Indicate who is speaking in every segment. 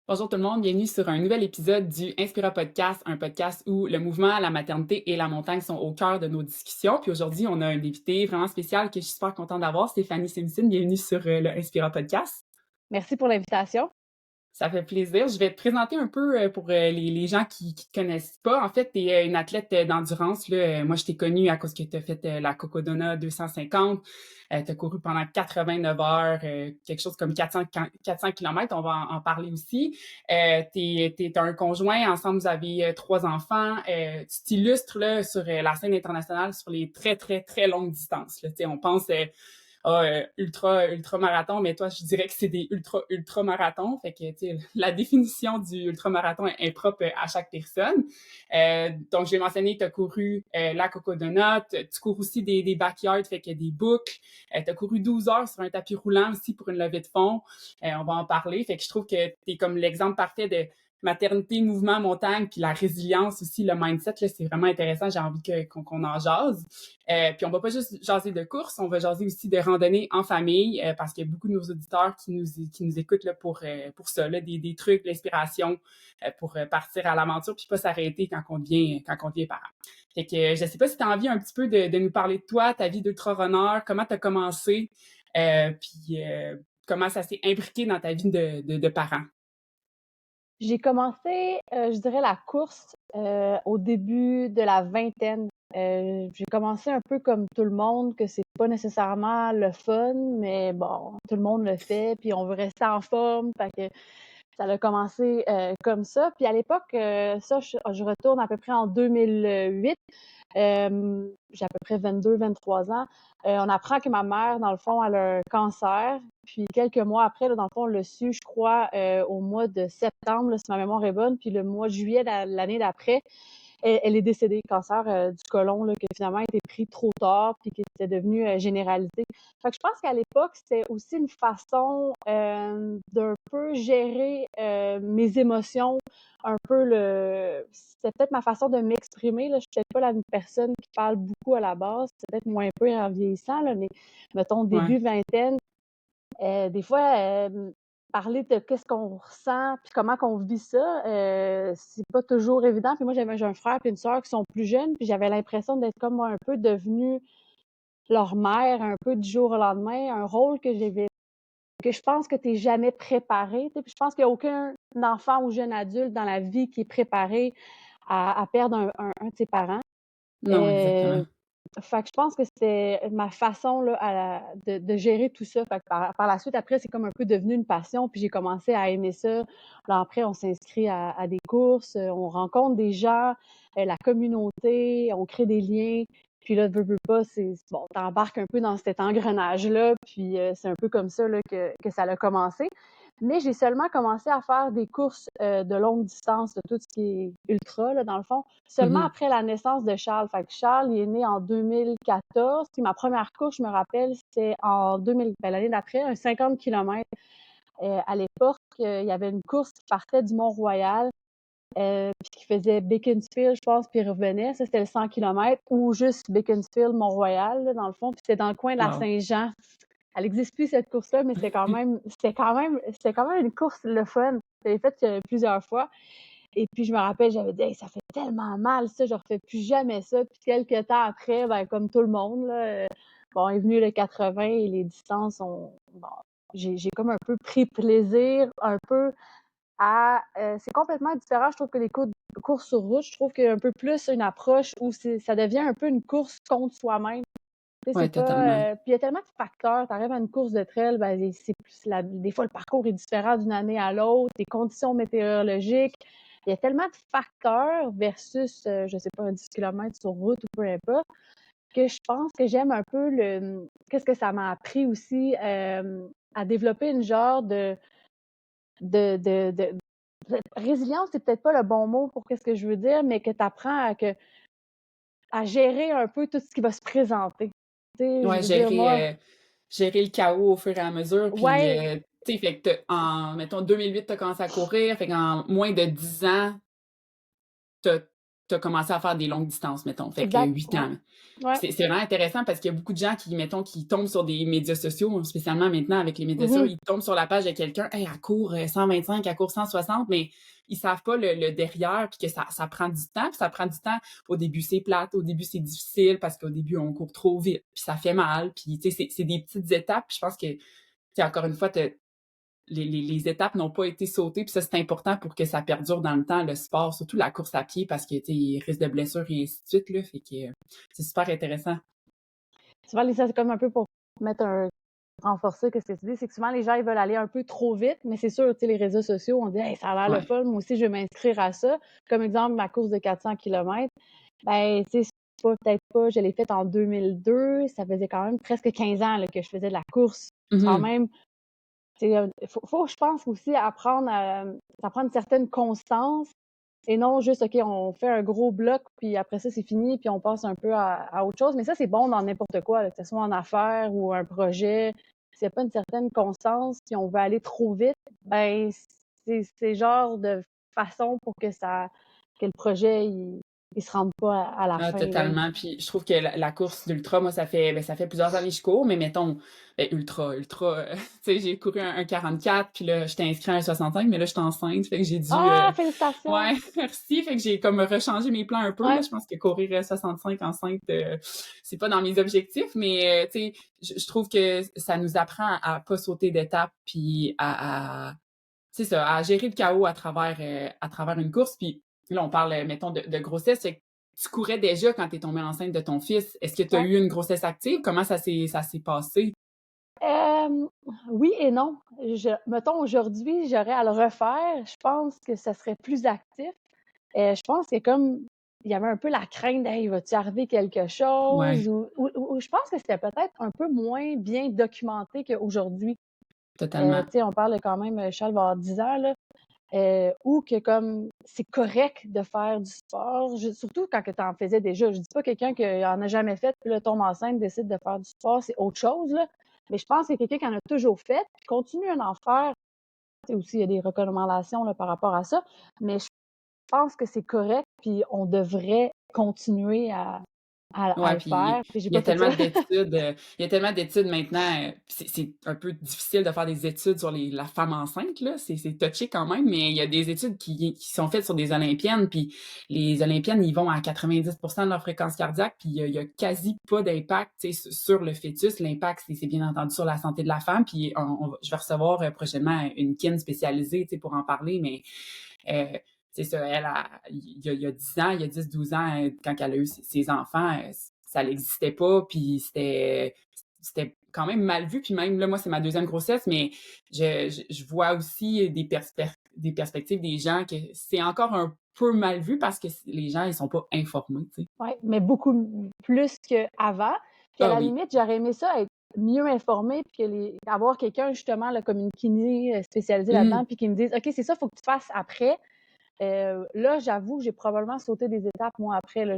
Speaker 1: Bonjour tout le monde, bienvenue sur un nouvel épisode du Inspira Podcast, un podcast où le mouvement, la maternité et la montagne sont au cœur de nos discussions. Puis aujourd'hui, on a un invité vraiment spécial que je suis super contente d'avoir, Stéphanie Simpson. Bienvenue sur le Inspira Podcast.
Speaker 2: Merci pour l'invitation.
Speaker 1: Ça fait plaisir. Je vais te présenter un peu pour les gens qui te connaissent pas. En fait, tu es une athlète d'endurance. Là. Moi, je t'ai connue à cause que tu as fait la Cocodona 250. Tu as couru pendant 89 heures, quelque chose comme 400 km. On va en parler aussi. Tu as un conjoint. Ensemble, vous avez trois enfants. Tu t'illustres là, sur la scène internationale sur les très, très, très longues distances. Là. On pense ultra marathon, mais toi, je dirais que c'est des ultra marathons. Fait que, tu sais, la définition du ultra marathon est propre à chaque personne. Donc, je vais mentionner, tu as couru la Cocodona, tu cours aussi des backyards, fait qu'il y a des boucles. Tu as couru 12 heures sur un tapis roulant aussi pour une levée de fond. On va en parler. Fait que je trouve que tu es comme l'exemple parfait de maternité, mouvement, montagne, puis la résilience aussi, le mindset, là, c'est vraiment intéressant. J'ai envie qu'on en jase. Puis on va pas juste jaser de course, on va jaser aussi de randonnée en famille, parce qu'il y a beaucoup de nos auditeurs qui nous écoutent là, pour ça, là, des trucs, l'inspiration pour partir à l'aventure, puis pas s'arrêter quand on devient parent. Fait que je sais pas si tu as envie un petit peu de nous parler de toi, ta vie d'ultra-runner, comment tu as commencé, puis comment ça s'est imbriqué dans ta vie de parent.
Speaker 2: J'ai commencé, je dirais la course, au début de la vingtaine. J'ai commencé un peu comme tout le monde, que c'est pas nécessairement le fun, mais bon, tout le monde le fait, puis on veut rester en forme, fait que ça a commencé, comme ça. Puis à l'époque, ça, je retourne à peu près en 2008. J'ai à peu près 22-23 ans. On apprend que ma mère, dans le fond, elle a un cancer. Puis quelques mois après, là, dans le fond, on l'a su, je crois, au mois de septembre, là, si ma mémoire est bonne. Puis le mois de juillet, l'année d'après, elle est décédée, cancer du côlon, là, qui finalement a été pris trop tard, puis qui était devenu généralisé. Fait que je pense qu'à l'époque, c'était aussi une façon d'un peu gérer mes émotions, un peu c'était peut-être ma façon de m'exprimer. Là. Je suis peut-être pas la personne qui parle beaucoup à la base, c'est peut-être moins peu en vieillissant, là, mais mettons
Speaker 1: Ouais.
Speaker 2: début vingtaine, des fois, parler de qu'est-ce qu'on ressent puis comment qu'on vit ça, c'est pas toujours évident. Puis moi, j'ai un frère et une sœur qui sont plus jeunes, puis j'avais l'impression d'être comme moi un peu devenue leur mère, un peu du jour au lendemain, un rôle que je pense que tu es jamais préparé. Tu sais. Puis je pense qu'il y a aucun enfant ou jeune adulte dans la vie qui est préparé à perdre un de ses parents.
Speaker 1: Non,
Speaker 2: Euh,
Speaker 1: exactement.
Speaker 2: Fait que je pense que c'était ma façon là, de gérer tout ça. Fait que par la suite, après, c'est comme un peu devenu une passion, puis j'ai commencé à aimer ça. Là, après, on s'inscrit à des courses, on rencontre des gens, la communauté, on crée des liens. Puis là, veux pas, c'est bon, t'embarques un peu dans cet engrenage-là, puis c'est un peu comme ça là, que ça a commencé. Mais j'ai seulement commencé à faire des courses de longue distance, de tout ce qui est ultra, là, dans le fond, seulement
Speaker 1: Mhm.
Speaker 2: après la naissance de Charles. Fait que Charles, il est né en 2014. Puis ma première course, je me rappelle, c'était en 2000, l'année d'après, un 50 km. À l'époque, il y avait une course qui partait du Mont-Royal, puis qui faisait Beaconsfield, je pense, puis il revenait. Ça, c'était le 100 km, ou juste Beaconsfield, Mont-Royal, là, dans le fond. Puis c'était dans le coin de la
Speaker 1: Wow.
Speaker 2: Saint-Jean. Elle n'existe plus, cette course-là, mais c'était quand même une course le fun. J'avais fait plusieurs fois. Et puis, je me rappelle, j'avais dit, hey, ça fait tellement mal, ça, je refais plus jamais ça. Puis, quelques temps après, ben, comme tout le monde, là, bon, est venu le 80 et les distances ont, bon, j'ai comme un peu pris plaisir, un peu c'est complètement différent. Je trouve que les courses sur route, je trouve qu'il y a un peu plus une approche où ça devient un peu une course contre soi-même. Tu sais,
Speaker 1: Ouais,
Speaker 2: c'est
Speaker 1: totalement.
Speaker 2: pas. Puis il y a tellement de facteurs. Tu arrives à une course de trail, ben, c'est plus des fois, le parcours est différent d'une année à l'autre, les conditions météorologiques. Il y a tellement de facteurs versus, je sais pas, un 10 km sur route ou peu importe, que je pense que j'aime un peu qu'est-ce que ça m'a appris aussi à développer une genre de résilience, c'est peut-être pas le bon mot pour qu'est-ce que je veux dire, mais que tu apprends à gérer un peu tout ce qui va se présenter. Tu sais, je
Speaker 1: Ouais,
Speaker 2: veux dire, moi,
Speaker 1: gérer le chaos au fur et à mesure. Puis,
Speaker 2: ouais,
Speaker 1: tu sais, fait que mettons, 2008, tu as commencé à courir. Fait qu'en moins de 10 ans, tu tu as commencé à faire des longues distances, mettons, fait que
Speaker 2: Exact,
Speaker 1: 8
Speaker 2: ouais,
Speaker 1: ans.
Speaker 2: ouais.
Speaker 1: C'est vraiment intéressant parce qu'il y a beaucoup de gens qui, mettons, qui tombent sur des médias sociaux, spécialement maintenant avec les médias sociaux,
Speaker 2: Mmh.
Speaker 1: ils tombent sur la page de quelqu'un, hey, elle court 125, elle court 160, mais ils savent pas le derrière, puis que ça prend du temps, puis ça prend du temps. Au début, c'est plate, au début, c'est difficile parce qu'au début, on court trop vite, puis ça fait mal, puis tu sais, c'est des petites étapes, puis je pense que, tu sais, encore une fois, les étapes n'ont pas été sautées, puis ça, c'est important pour que ça perdure dans le temps, le sport, surtout la course à pied, parce que, tu sais, il risque de blessures et ainsi de suite, là, fait que c'est super intéressant.
Speaker 2: Souvent, ça, c'est comme un peu pour mettre un renforcer ce que tu dis, c'est que souvent les gens ils veulent aller un peu trop vite, mais c'est sûr, tu sais, les réseaux sociaux, on dit hey, ça a l'air le
Speaker 1: Ouais.
Speaker 2: fun, moi aussi je vais m'inscrire à ça. Comme exemple, ma course de 400 kilomètres, ben, tu sais, c'est pas, peut-être pas, je l'ai faite en 2002, ça faisait quand même presque 15 ans là, que je faisais de la course. Quand
Speaker 1: Mhm.
Speaker 2: même, tu sais, faut, je pense aussi apprendre à prendre une certaine constance et non juste, OK, on fait un gros bloc, puis après ça, c'est fini, puis on passe un peu à autre chose. Mais ça, c'est bon dans n'importe quoi, là, que ce soit en affaires ou un projet. S'il n'y a pas une certaine constance, puis on veut aller trop vite, ben c'est genre de façon pour que le projet, il se rende pas à la
Speaker 1: Ah,
Speaker 2: fin, là.
Speaker 1: totalement. Puis je trouve que la course d'ultra, moi, ça fait plusieurs années que je cours, mais mettons, ultra, tu sais, j'ai couru un 44, puis là, j'étais inscrite à un 65, mais là, j'étais enceinte, fait que j'ai dû,
Speaker 2: Ah, félicitations!
Speaker 1: ouais, merci, fait que j'ai comme rechangé mes plans un peu, là.
Speaker 2: Ouais,
Speaker 1: Je pense que courir 65 enceinte, c'est pas dans mes objectifs, mais, tu sais, je trouve que ça nous apprend à pas sauter d'étapes, puis c'est ça, à gérer le chaos à travers une course. Puis là, on parle, mettons, de grossesse. Fait que tu courais déjà quand tu es tombée enceinte de ton fils. Est-ce que tu as
Speaker 2: ouais.
Speaker 1: eu une grossesse active? Comment ça s'est passé?
Speaker 2: Hem, oui et non. Mettons aujourd'hui, j'aurais à le refaire, je pense que ça serait plus actif. Je pense que comme il y avait un peu la crainte d': «Hey, va-tu arriver quelque
Speaker 1: Ouais,
Speaker 2: chose?» ou je pense que c'était peut-être un peu moins bien documenté qu'aujourd'hui.
Speaker 1: totalement.
Speaker 2: Tu sais, on parle quand même, Charles va avoir 10 ans là, ou que comme c'est correct de faire du sport, surtout quand tu en faisais déjà. Je dis pas quelqu'un qui en a jamais fait, puis là tombe enceinte, décide de faire du sport, c'est autre chose là. Mais je pense que quelqu'un qui en a toujours fait, puis continue à en faire, tu sais aussi il y a des recommandations là par rapport à ça, mais je pense que c'est correct, puis on devrait continuer à
Speaker 1: Ouais,
Speaker 2: le
Speaker 1: puis
Speaker 2: faire, puis j'ai
Speaker 1: il y a
Speaker 2: pas fait ça.
Speaker 1: tellement d'études, il y a tellement d'études maintenant, c'est un peu difficile de faire des études sur la femme enceinte, là, c'est touché quand même, mais il y a des études qui sont faites sur des olympiennes, puis les olympiennes, ils vont à 90% de leur fréquence cardiaque, puis il y a quasi pas d'impact, tu sais, sur le fœtus. L'impact, c'est bien entendu sur la santé de la femme, puis je vais recevoir prochainement une kin spécialisée, tu sais, pour en parler, mais c'est ça, il y a 10 ans, il y a 10 12 ans, quand elle a eu ses enfants, ça n'existait pas, puis c'était quand même mal vu. Puis même là, moi, c'est ma deuxième grossesse, mais je vois aussi des perspectives des gens que c'est encore un peu mal vu parce que les gens, ils sont pas informés, tu sais.
Speaker 2: Ouais, mais beaucoup plus qu'avant. Puis à
Speaker 1: Ah
Speaker 2: la
Speaker 1: oui.
Speaker 2: limite, j'aurais aimé ça être mieux informée, puis avoir quelqu'un justement là, comme une kiné spécialisée là-dedans,
Speaker 1: Mmh.
Speaker 2: puis qui me dise OK, c'est ça, il faut que tu fasses après. Là, j'avoue, j'ai probablement sauté des étapes, moi, après. Là,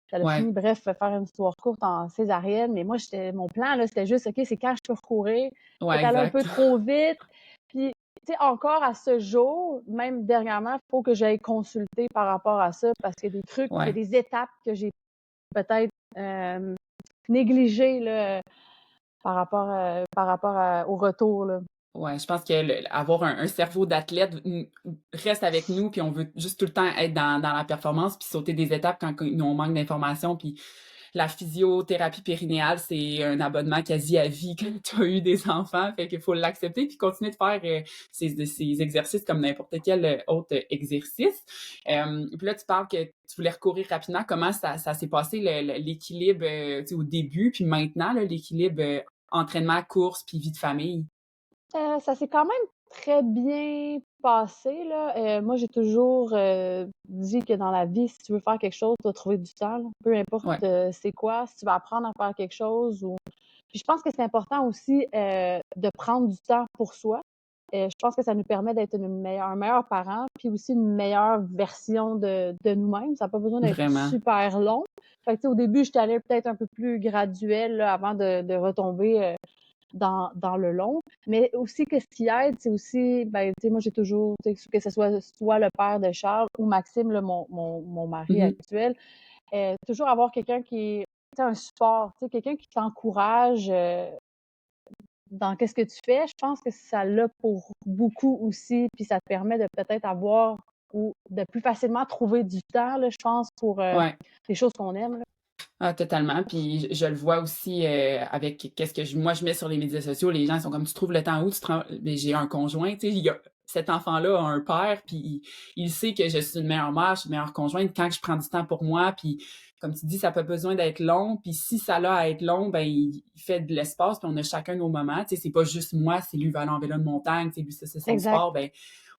Speaker 2: ça a
Speaker 1: Ouais.
Speaker 2: fini, bref, faire une histoire courte en césarienne. Mais moi, mon plan, là, c'était juste, OK, c'est quand je peux recourir.
Speaker 1: Ouais,
Speaker 2: Peut-être aller un peu
Speaker 1: exact.
Speaker 2: trop vite. Puis, tu sais, encore à ce jour, même dernièrement, il faut que j'aille consulter par rapport à ça parce qu'il y a des trucs, il y a
Speaker 1: Ouais.
Speaker 2: des étapes que j'ai peut-être euh, négligées là, par rapport au retour. Là.
Speaker 1: Ouais, je pense que avoir un cerveau d'athlète reste avec nous, puis on veut juste tout le temps être dans la performance, puis sauter des étapes quand on manque d'informations. Puis la physiothérapie périnéale, c'est un abonnement quasi à vie quand tu as eu des enfants, fait qu'il faut l'accepter puis continuer de faire ces exercices comme n'importe quel autre exercice. Puis là, tu parles que tu voulais recourir rapidement. Comment ça s'est passé l'équilibre tu sais, au début, puis maintenant, là, l'équilibre entraînement, course, puis vie de famille?
Speaker 2: Ça s'est quand même très bien passé, là. Moi, j'ai toujours, dit que dans la vie, si tu veux faire quelque chose, tu vas trouver du temps, là. Peu importe,
Speaker 1: Ouais,
Speaker 2: c'est quoi, si tu vas apprendre à faire quelque chose ou puis je pense que c'est important aussi, de prendre du temps pour soi. Je pense que ça nous permet d'être un meilleur parent, puis aussi une meilleure version de nous-mêmes. Ça a pas besoin d'être
Speaker 1: vraiment.
Speaker 2: super long. Fait que, tu sais, au début, j'étais allée peut-être un peu plus graduelle, là, avant de retomber, dans le long. Mais aussi, qu'est-ce qui aide, c'est aussi, ben, tu sais, moi, j'ai toujours, tu sais, que ce soit le père de Charles ou Maxime, là, mon mari
Speaker 1: Mhm.
Speaker 2: actuel, toujours avoir quelqu'un qui est, tu sais, un support, tu sais, quelqu'un qui t'encourage dans qu'est-ce que tu fais. Je pense que ça l'a pour beaucoup aussi, puis ça te permet de peut-être avoir ou de plus facilement trouver du temps, là, je pense, pour
Speaker 1: Ouais.
Speaker 2: les choses qu'on aime, là.
Speaker 1: Ah, totalement. Puis je le vois aussi avec qu'est-ce que moi je mets sur les médias sociaux. Les gens ils sont comme tu trouves le temps où mais j'ai un conjoint, tu sais, cet enfant-là a un père, puis il sait que je suis une meilleure mère, je suis une meilleure conjointe quand je prends du temps pour moi. Puis comme tu dis, ça n'a pas besoin d'être long. Puis si ça a à être long, ben il fait de l'espace. Puis on a chacun nos moments. Tu sais, c'est pas juste moi, c'est lui va aller en vélo de montagne. Tu sais, lui ça c'est son
Speaker 2: Exact.
Speaker 1: sport. Ben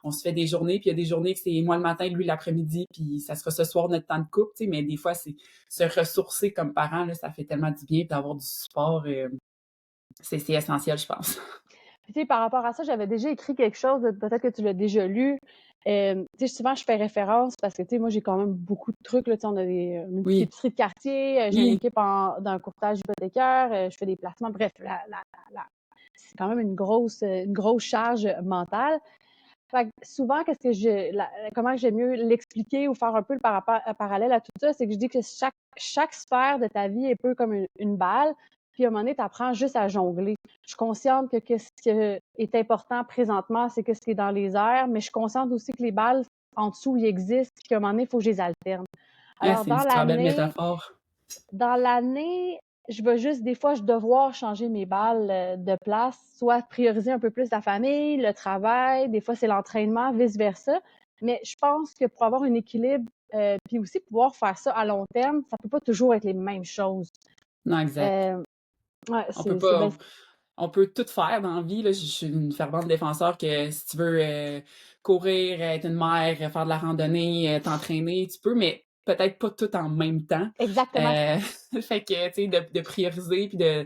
Speaker 1: on se fait des journées, puis il y a des journées que c'est moi le matin, lui l'après-midi, puis ça sera ce soir notre temps de couple, tu sais, mais des fois, c'est se ressourcer comme parent, là, ça fait tellement du bien, puis d'avoir du support, c'est essentiel, je pense.
Speaker 2: Puis, tu sais, par rapport à ça, j'avais déjà écrit quelque chose, peut-être que tu l'as déjà lu. Tu sais, souvent, je fais référence parce que, tu sais, moi, j'ai quand même beaucoup de trucs, là. Tu sais, on a une petite
Speaker 1: Oui,
Speaker 2: épicerie de quartier, j'ai une
Speaker 1: oui,
Speaker 2: équipe d'un courtage hypothécaire, je fais des placements. Bref, c'est quand même une grosse charge mentale. Fait que souvent, comment j'aime mieux l'expliquer ou faire un peu parallèle à tout ça, c'est que je dis que chaque sphère de ta vie est un peu comme une balle, puis à un moment donné, tu apprends juste à jongler. Je suis consciente que ce qui est important présentement, c'est que ce qui est dans les airs, mais je suis consciente aussi que les balles en dessous, ils existent, puis qu'à un moment donné, il faut que je les alterne.
Speaker 1: ah,
Speaker 2: Alors,
Speaker 1: c'est une super belle métaphore.
Speaker 2: dans l'année, je vais juste, des fois, je devoir changer mes balles de place, soit prioriser un peu plus la famille, le travail, des fois c'est l'entraînement, vice-versa. Mais je pense que pour avoir un équilibre, puis aussi pouvoir faire ça à long terme, ça peut pas toujours être les mêmes choses.
Speaker 1: Non, exact.
Speaker 2: Euh, ouais,
Speaker 1: On peut
Speaker 2: c'est
Speaker 1: pas,
Speaker 2: bien.
Speaker 1: on peut tout faire dans la vie, là. Je suis une fervente défenseur que si tu veux courir, être une mère, faire de la randonnée, t'entraîner, tu peux, mais peut-être pas tout en même temps.
Speaker 2: Exactement.
Speaker 1: Euh, fait que, tu sais, de prioriser, puis de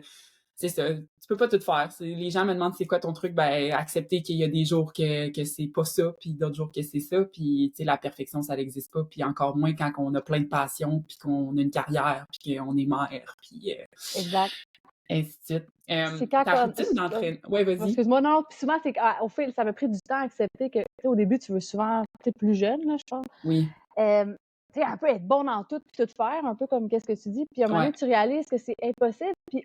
Speaker 1: c'est ça. Tu peux pas tout faire. Les gens me demandent c'est quoi ton truc, ben accepter qu'il y a des jours que c'est pas ça, puis d'autres jours que c'est ça, puis tu sais la perfection ça n'existe pas, puis encore moins quand on a plein de passions, puis qu'on a une carrière, puis qu'on est mère, puis
Speaker 2: Exact.
Speaker 1: ainsi de suite.
Speaker 2: C'est quand,
Speaker 1: Ta routine d'entraînement. Ouais, vas-y.
Speaker 2: excuse-moi, non, puis souvent, c'est qu'au fil, ça m'a pris du temps à accepter que, tu sais, au début, tu veux souvent, tu es plus jeune, là, je pense.
Speaker 1: Oui.
Speaker 2: Tu sais, un peu être bon dans tout, puis tout faire, un peu comme qu'est-ce que tu dis. Puis à un moment
Speaker 1: Ouais.
Speaker 2: donné, tu réalises que c'est impossible. Puis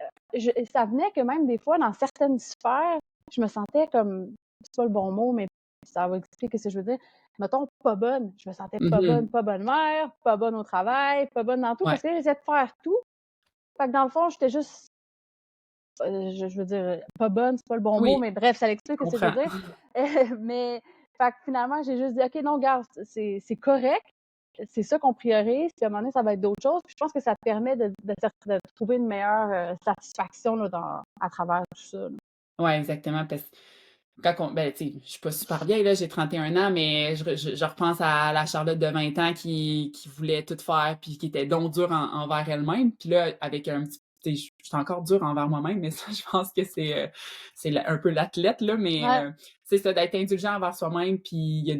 Speaker 2: ça venait que même des fois, dans certaines sphères, je me sentais comme, c'est pas le bon mot, mais ça va expliquer ce que je veux dire. Mettons, pas bonne. Je me sentais
Speaker 1: Mhm.
Speaker 2: pas bonne mère, pas bonne au travail, pas bonne dans tout,
Speaker 1: Ouais.
Speaker 2: parce que j'essayais de faire tout. Fait que dans le fond, j'étais juste, je veux dire, pas bonne, c'est pas le bon mot,
Speaker 1: Oui,
Speaker 2: mais bref, ça
Speaker 1: je
Speaker 2: explique ce que je veux
Speaker 1: comprends.
Speaker 2: dire. Mais, fait que finalement, j'ai juste dit, OK, non, regarde, c'est correct, c'est ça qu'on priorise, puis à un moment donné, ça va être d'autres choses. Puis je pense que ça te permet de trouver une meilleure satisfaction là, à travers tout ça, là.
Speaker 1: Ouais, exactement. Parce que ben, tu sais, je suis pas super vieille, là, j'ai 31 ans, mais je repense à la Charlotte de 20 ans qui voulait tout faire, puis qui était donc dure envers elle-même. Puis là, avec un petit, tu sais, je suis encore dure envers moi-même, mais ça, je pense que c'est un peu l'athlète, là, mais
Speaker 2: Ouais,
Speaker 1: c'est ça, d'être indulgent envers soi-même, puis il y a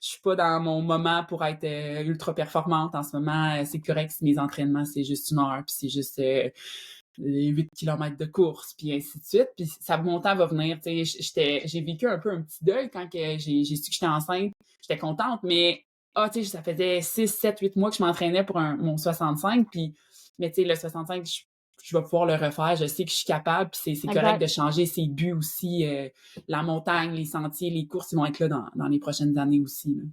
Speaker 1: je suis pas dans mon moment pour être ultra performante en ce moment. C'est correct si mes entraînements, c'est juste 1 heure, puis c'est juste les 8 kilomètres de course, puis ainsi de suite. Puis mon temps va venir. Tu sais, j'ai vécu un peu un petit deuil quand que j'ai su que j'étais enceinte. J'étais contente, mais tu sais, ça faisait 6, 7, 8 mois que je m'entraînais pour mon 65. Puis, mais tu sais, le 65, je vais pouvoir le refaire. Je sais que je suis capable. Puis c'est correct
Speaker 2: exact.
Speaker 1: de changer ses buts aussi. La montagne, les sentiers, les courses, ils vont être là dans les prochaines années aussi, là.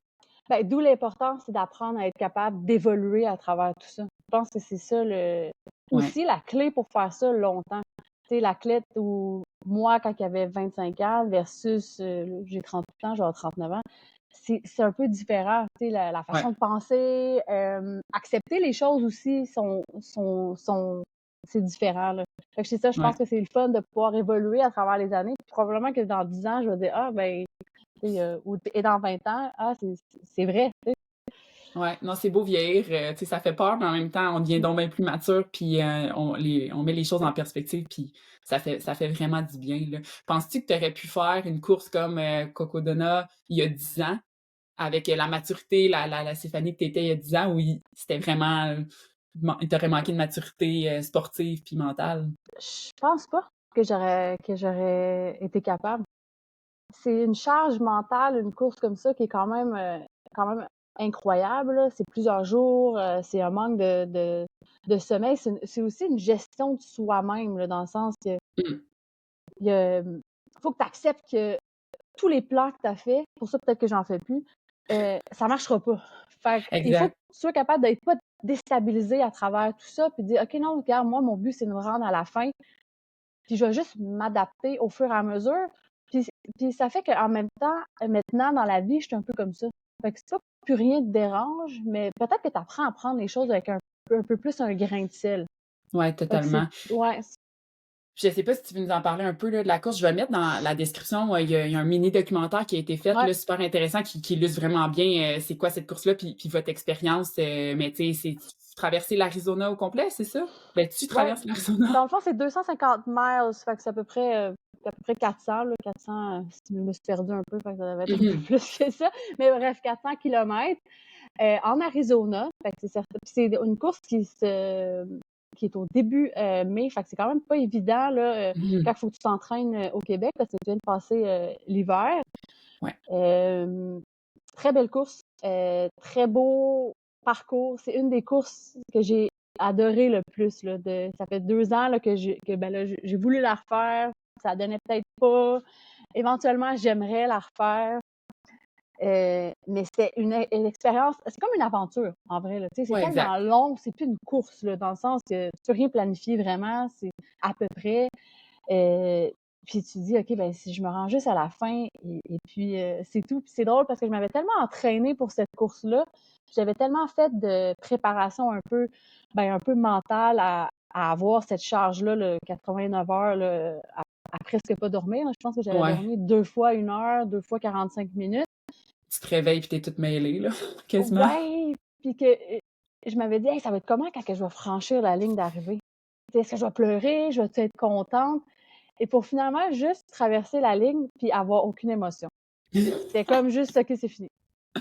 Speaker 2: Ben, d'où l'importance, c'est d'apprendre à être capable d'évoluer à travers tout ça. Je pense que c'est ça
Speaker 1: Ouais.
Speaker 2: aussi la clé pour faire ça longtemps. Tu sais, la clé où moi, quand il y avait 25 ans versus j'ai 38 ans, j'ai 39 ans, c'est un peu différent. Tu sais, la
Speaker 1: Ouais.
Speaker 2: façon de penser, accepter les choses aussi c'est différent, là. Fait que c'est ça, je
Speaker 1: Ouais.
Speaker 2: pense que c'est le fun de pouvoir évoluer à travers les années. Puis probablement que dans 10 ans, je vais dire, ah, ben, et dans 20 ans, ah, c'est vrai. Tu sais.
Speaker 1: Ouais, non, c'est beau vieillir, tu sais, ça fait peur, mais en même temps, on devient donc bien plus mature, puis on met les choses en perspective, puis ça fait vraiment du bien, là. Penses-tu que tu aurais pu faire une course comme Cocodona il y a 10 ans, avec la maturité, la Stéphanie que tu étais il y a 10 ans, ou c'était vraiment, il t'aurait manqué de maturité sportive puis mentale?
Speaker 2: Je pense pas. que j'aurais été capable. C'est une charge mentale, une course comme ça qui est quand même incroyable, là. C'est plusieurs jours, c'est un manque de sommeil. C'est aussi une gestion de soi-même, là, dans le sens que
Speaker 1: Mmh.
Speaker 2: il y a, faut que tu acceptes que tous les plans que tu as faits, pour ça peut-être que j'en fais plus, ça marchera pas. Fait il faut que
Speaker 1: Exact.
Speaker 2: tu sois capable d'être pas déstabilisé à travers tout ça, puis de dire: «OK, non, regarde, moi, mon but, c'est de me rendre à la fin, puis je vais juste m'adapter au fur et à mesure». Puis, puis ça fait qu'en même temps, maintenant, dans la vie, je suis un peu comme ça. Fait que c'est pas que plus rien te dérange, mais peut-être que tu apprends à prendre les choses avec un peu plus un grain de sel.
Speaker 1: Ouais,
Speaker 2: Fait que c'est
Speaker 1: totalement.
Speaker 2: ouais,
Speaker 1: Je sais pas si tu veux nous en parler un peu là, de la course. Je vais le mettre dans la description. Il y a un mini documentaire qui a été fait,
Speaker 2: ouais,
Speaker 1: là, super intéressant, qui illustre vraiment bien c'est quoi cette course-là, puis votre expérience. Mais tu sais, tu traversez l'Arizona au complet, c'est ça? Ben, tu
Speaker 2: ouais.
Speaker 1: traverses l'Arizona?
Speaker 2: Dans le fond, c'est 250 miles, fait que c'est à peu près 400, là, 400, si je me suis perdue un peu, fait que ça devait être un peu
Speaker 1: Mhm.
Speaker 2: plus que ça. Mais bref, 400 kilomètres en Arizona. Fait que c'est certain. Puis c'est une course qui est au début mai, fait que c'est quand même pas évident là, quand
Speaker 1: Mhm.
Speaker 2: il faut que tu t'entraînes au Québec parce que tu viens de passer l'hiver.
Speaker 1: Ouais.
Speaker 2: Euh, Très belle course, très beau parcours. C'est une des courses que j'ai adoré le plus. Là, ça fait 2 ans là, j'ai voulu la refaire. Ça donnait peut-être pas. Éventuellement, j'aimerais la refaire. Mais c'était une expérience, c'est comme une aventure, en vrai. Là. C'est
Speaker 1: Ouais,
Speaker 2: tellement
Speaker 1: exact.
Speaker 2: long, c'est plus une course, là, dans le sens que tu peux rien planifier vraiment, c'est à peu près. Euh, Puis tu dis, OK, ben si je me rends juste à la fin, et puis c'est tout. Puis c'est drôle parce que je m'avais tellement entraînée pour cette course-là, j'avais tellement fait de préparation un peu mentale à avoir cette charge-là, le 89 heures, là, à presque pas dormir. Je pense que j'avais
Speaker 1: Ouais.
Speaker 2: dormi 2 fois 1 heure, 2 fois 45 minutes.
Speaker 1: Tu te réveilles puis t'es toute mêlée, là, quasiment.
Speaker 2: Ouais, puis que je m'avais dit: «Hey, ça va être comment quand que je vais franchir la ligne d'arrivée? Est-ce que je vais pleurer? Je vais être contente?» Et pour finalement juste traverser la ligne puis avoir aucune émotion. C'était comme juste: «OK, c'est fini».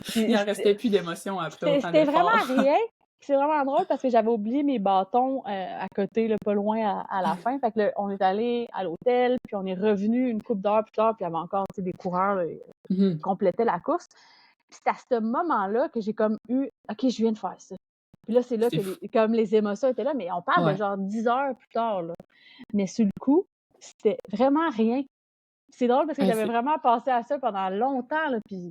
Speaker 2: Puis
Speaker 1: Il en restait plus d'émotion après autant
Speaker 2: c'était vraiment
Speaker 1: d'efforts.
Speaker 2: rien. C'est vraiment drôle parce que j'avais oublié mes bâtons, à côté, là, pas loin à la fin. Fait que là, on est allé à l'hôtel, puis on est revenu une couple d'heures plus tard, puis il y avait encore, tu sais, des coureurs, là, qui
Speaker 1: Mhm.
Speaker 2: complétaient la course. Puis c'est à ce moment-là que j'ai comme eu: «OK, je viens de faire ça». Puis là, c'est là
Speaker 1: C'est
Speaker 2: que
Speaker 1: fou.
Speaker 2: comme les émotions étaient là, mais on parle de
Speaker 1: Ouais.
Speaker 2: genre 10 heures plus tard, là. Mais sur le coup, c'était vraiment rien. C'est drôle parce que
Speaker 1: Ouais,
Speaker 2: j'avais vraiment pensé à ça pendant longtemps, là, puis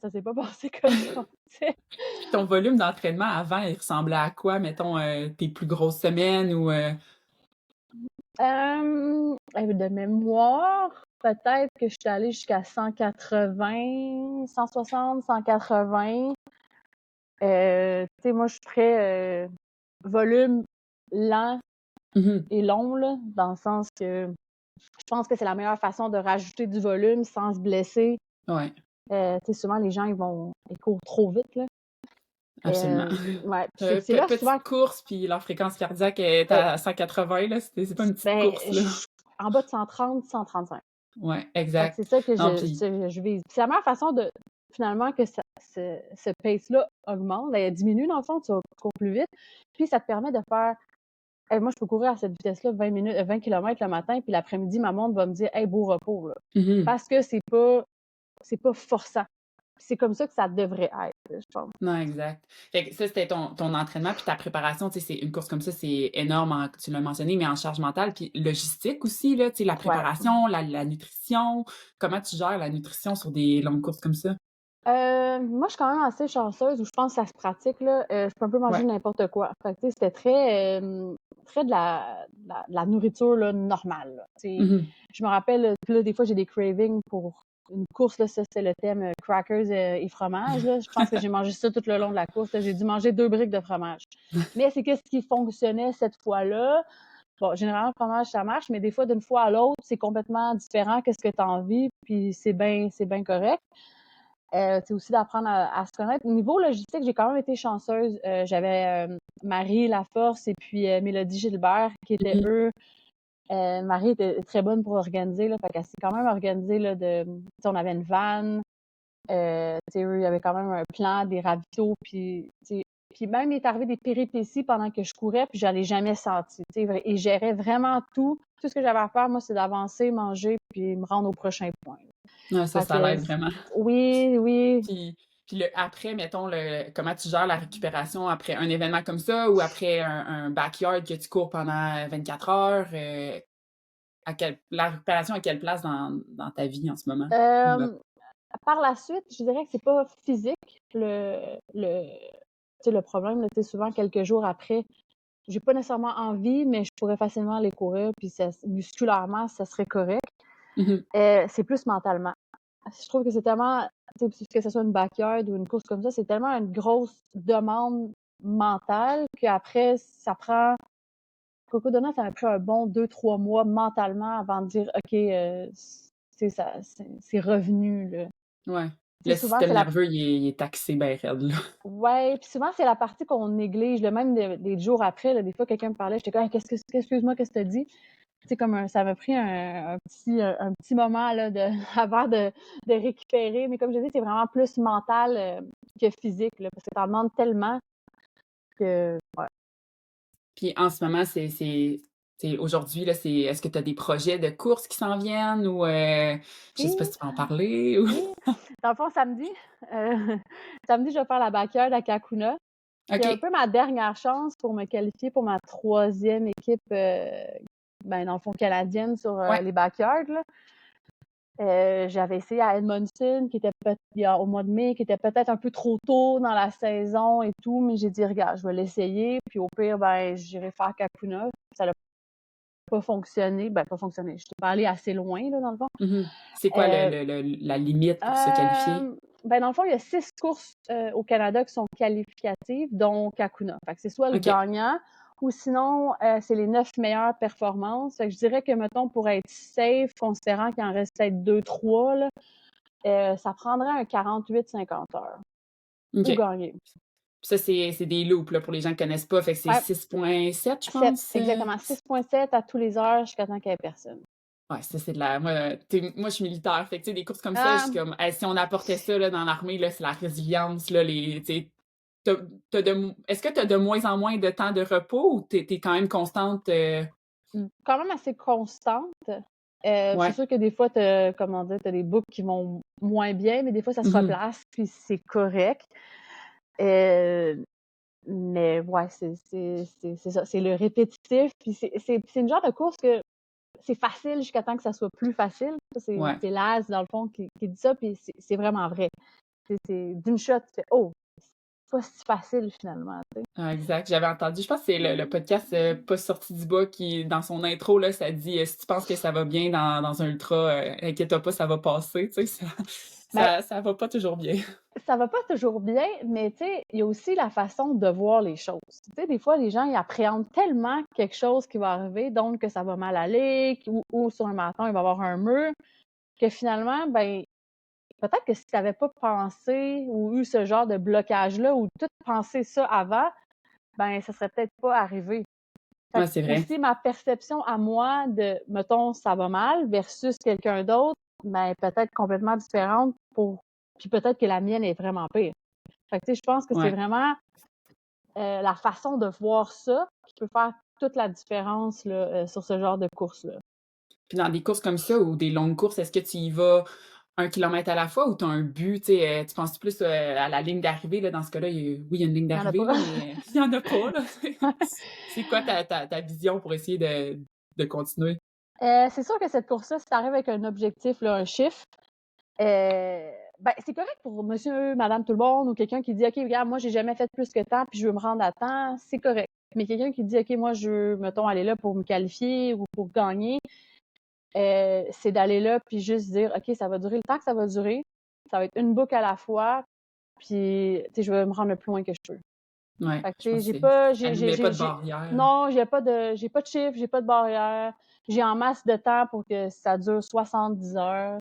Speaker 2: ça s'est pas passé comme je pensais.
Speaker 1: Puis ton volume d'entraînement avant, il ressemblait à quoi, mettons, tes plus grosses semaines ou
Speaker 2: De mémoire, peut-être que je suis allée jusqu'à 180, 160, 180. Tu sais, moi, je suis très volume lent
Speaker 1: Mhm.
Speaker 2: et long, là, dans le sens que je pense que c'est la meilleure façon de rajouter du volume sans se blesser.
Speaker 1: Ouais,
Speaker 2: Tu sais, souvent, les gens, ils courent trop vite, là.
Speaker 1: absolument.
Speaker 2: Ouais, puis c'est là souvent
Speaker 1: Petite course, puis leur fréquence cardiaque est
Speaker 2: que,
Speaker 1: à 180 là, c'est pas une petite
Speaker 2: ben,
Speaker 1: course, là.
Speaker 2: en bas de 130, 135.
Speaker 1: Ouais,
Speaker 2: Fait que c'est
Speaker 1: exact.
Speaker 2: ça que
Speaker 1: Non, puis
Speaker 2: je vise. Puis c'est la meilleure façon de, finalement, que ce pace-là augmente, ben, elle diminue dans le fond, tu cours plus vite. Puis ça te permet de faire, hey, moi, je peux courir à cette vitesse-là 20 minutes, 20 km le matin, puis l'après-midi, ma montre va me dire, hey, beau repos, là.
Speaker 1: mmh
Speaker 2: Parce que c'est pas forçant. C'est comme ça que ça devrait être, je pense.
Speaker 1: non, exact. Fait que ça, c'était ton entraînement puis ta préparation, tu sais, c'est une course comme ça, c'est énorme en tu l'as mentionné, mais en charge mentale puis logistique aussi, là, tu sais, la
Speaker 2: Ouais.
Speaker 1: préparation, la nutrition. Comment tu gères la nutrition sur des longues courses comme ça?
Speaker 2: Moi, je suis quand même assez chanceuse où je pense que ça se pratique, là. Je peux un peu manger
Speaker 1: Ouais.
Speaker 2: n'importe quoi. Fait que, tu sais, c'était très de la nourriture, là, normale, là. Tu sais,
Speaker 1: Mmh
Speaker 2: je me rappelle, puis là, des fois, j'ai des cravings pour une course, là, ça, c'est le thème crackers et fromage, là. Je pense que j'ai mangé ça tout le long de la course, là. J'ai dû manger 2 briques de fromage. Mais c'est qu'est-ce qui fonctionnait cette fois-là? Bon, généralement, le fromage, ça marche, mais des fois, d'une fois à l'autre, c'est complètement différent. Qu'est-ce que tu as envie? Puis c'est bien correct. C'est aussi d'apprendre à se connaître. Au niveau logistique, j'ai quand même été chanceuse. J'avais Marie Laforce et puis Mélodie Gilbert qui étaient
Speaker 1: mh.
Speaker 2: eux. Marie était très bonne pour organiser, là, fait qu'elle s'est quand même organisée, là, on avait une vanne, eux, il y avait quand même un plan, des ravitaux, puis Puis même, il est arrivé des péripéties pendant que je courais, puis je l'ai jamais senti, tu sais. Et je gérais vraiment tout. Tout ce que j'avais à faire, moi, c'est d'avancer, manger, puis me rendre au prochain point.
Speaker 1: Ouais, ça,
Speaker 2: Fait
Speaker 1: ça
Speaker 2: que
Speaker 1: l'aide vraiment.
Speaker 2: oui, oui.
Speaker 1: Puis, après, mettons, comment tu gères la récupération après un événement comme ça ou après un backyard que tu cours pendant 24 heures? La récupération à quelle place dans ta vie en ce moment?
Speaker 2: Euh, Par la suite, je dirais que c'est pas physique tu sais, le problème, là, tu sais, souvent quelques jours après, j'ai pas nécessairement envie, mais je pourrais facilement aller courir, puis musculairement, ça serait correct.
Speaker 1: Mhm.
Speaker 2: C'est plus mentalement. Je trouve que c'est tellement, tu sais, que ce soit une backyard ou une course comme ça, c'est tellement une grosse demande mentale qu'après, ça prend. Cocodona, ça m'a pris un bon 2-3 mois mentalement avant de dire, OK, c'est revenu, là.
Speaker 1: Ouais.
Speaker 2: Tu sais,
Speaker 1: Le
Speaker 2: souvent,
Speaker 1: système
Speaker 2: c'est la
Speaker 1: nerveux, il est taxé ben raide, là.
Speaker 2: Ouais, puis souvent, c'est la partie qu'on néglige, le même des jours après, là, des fois, quelqu'un me parlait, j'étais comme: «Hey, excuse-moi, qu'est-ce que tu dit?» Tu sais, comme ça m'a pris un petit moment, là, avant de récupérer, mais comme je dis, c'est vraiment plus mental, que physique, là, parce que ça demande tellement que ouais.
Speaker 1: Puis en ce moment, aujourd'hui, là, est-ce que tu as des projets de courses qui s'en viennent ou je sais pas
Speaker 2: Oui,
Speaker 1: si tu peux en parler ou.
Speaker 2: oui, dans le fond, samedi, heu, samedi, je vais faire la backyard à Kakuna. C'est un
Speaker 1: OK.
Speaker 2: peu ma dernière chance pour me qualifier pour ma troisième équipe, ben, dans le fond, canadienne sur,
Speaker 1: Ouais.
Speaker 2: les backyards, là. J'avais essayé à Edmonton, qui était au mois de mai, qui était peut-être un peu trop tôt dans la saison et tout, mais j'ai dit: «Regarde, je vais l'essayer, puis au pire, ben, j'irai faire Capuna». Ça n'a pas fonctionné, ben, pas fonctionné, j'étais pas allée assez loin, là, dans le fond.
Speaker 1: Mhm. C'est quoi
Speaker 2: Heu,
Speaker 1: la limite pour se qualifier?
Speaker 2: ben, dans le fond, il y a 6 courses, au Canada qui sont qualificatives, dont Kakuna. Fait que c'est soit le
Speaker 1: OK.
Speaker 2: gagnant ou sinon, c'est les 9 meilleures performances. Fait que je dirais que, mettons, pour être safe, considérant qu'il en reste peut-être 2-3 là, ça prendrait un 48-50 heures pour
Speaker 1: OK.
Speaker 2: gagner.
Speaker 1: Ça, c'est des loops, là, pour les gens qui connaissent pas. Fait que c'est
Speaker 2: Ouais,
Speaker 1: 6,7, je
Speaker 2: 7,
Speaker 1: pense.
Speaker 2: exactement. 6,7 à tous les heures jusqu'à temps qu'il y ait personne.
Speaker 1: Ouais, ça, c'est de la. Moi, je suis militaire. Fait que, tu sais, des courses comme ça, je suis
Speaker 2: Ah,
Speaker 1: comme, hey, si on apportait ça, là, dans l'armée, là, c'est la résilience, là, tu sais, est-ce que tu as de moins en moins de temps de repos ou t'es quand même constante?
Speaker 2: quand même assez constante. C'est
Speaker 1: Ouais.
Speaker 2: sûr que des fois, comment dire, t'as des boucles qui vont moins bien, mais des fois, ça se
Speaker 1: Mhm.
Speaker 2: replace, puis c'est correct. Euh, mais ouais, c'est ça, c'est le répétitif, puis c'est une genre de course que c'est facile jusqu'à temps que ça soit plus facile. Ça,
Speaker 1: Ouais.
Speaker 2: c'est Laz, dans le fond, qui dit ça, puis c'est vraiment vrai. C'est d'une shot, tu fais «Oh, c'est pas si facile finalement», tu sais.
Speaker 1: Ah, exact. J'avais entendu, je pense que c'est le podcast Pas sorti du bois qui, dans son intro, là, ça dit si tu penses que ça va bien dans un ultra, inquiète-toi pas, ça va passer. Tu sais,
Speaker 2: Ben,
Speaker 1: ça va pas toujours bien.
Speaker 2: ça va pas toujours bien, mais tu sais, il y a aussi la façon de voir les choses. Tu sais, des fois, les gens, ils appréhendent tellement quelque chose qui va arriver, donc que ça va mal aller, ou sur un matin, il va y avoir un mur, que finalement, ben, peut-être que si tu n'avais pas pensé ou eu ce genre de blocage-là, ou tout pensé ça avant, ben, ça serait peut-être pas arrivé. Fait
Speaker 1: Ouais,
Speaker 2: que
Speaker 1: c'est vrai.
Speaker 2: aussi, ma perception à moi de, mettons, ça va mal versus quelqu'un d'autre, ben, peut-être complètement différente puis peut-être que la mienne est vraiment pire. Fait que, tu sais, je pense que c'est
Speaker 1: Ouais.
Speaker 2: vraiment la façon de voir ça qui peut faire toute la différence là, sur ce genre de course-là.
Speaker 1: Puis dans des courses comme ça ou des longues courses, est-ce que tu y vas 1 kilomètre à la fois ou tu as un but? Tu sais, tu penses plus à la ligne d'arrivée? Là, dans ce cas-là, oui, il y a une ligne
Speaker 2: Il y en a
Speaker 1: d'arrivée,
Speaker 2: pas.
Speaker 1: là, mais il n'y en a pas. Là. C'est quoi ta vision pour essayer de continuer?
Speaker 2: C'est sûr que cette course-là, si tu arrives avec un objectif, là, un chiffre, ben, c'est correct pour monsieur, madame, tout le monde, ou quelqu'un qui dit, OK, regarde, moi, j'ai jamais fait plus que temps, puis je veux me rendre à temps, c'est correct. Mais quelqu'un qui dit, OK, moi, je veux, mettons, aller là pour me qualifier ou pour gagner, c'est d'aller là, puis juste dire, OK, ça va durer le temps que ça va durer, ça va être une boucle à la fois, puis, tu sais, je vais me rendre le plus loin que je peux.
Speaker 1: Ouais,
Speaker 2: Fait que,
Speaker 1: je
Speaker 2: tu sais,
Speaker 1: pense que ça nous met pas de
Speaker 2: j'ai
Speaker 1: barrière.
Speaker 2: non, j'ai pas de chiffre, j'ai pas de barrière. J'ai en masse de temps pour que ça dure 70 heures.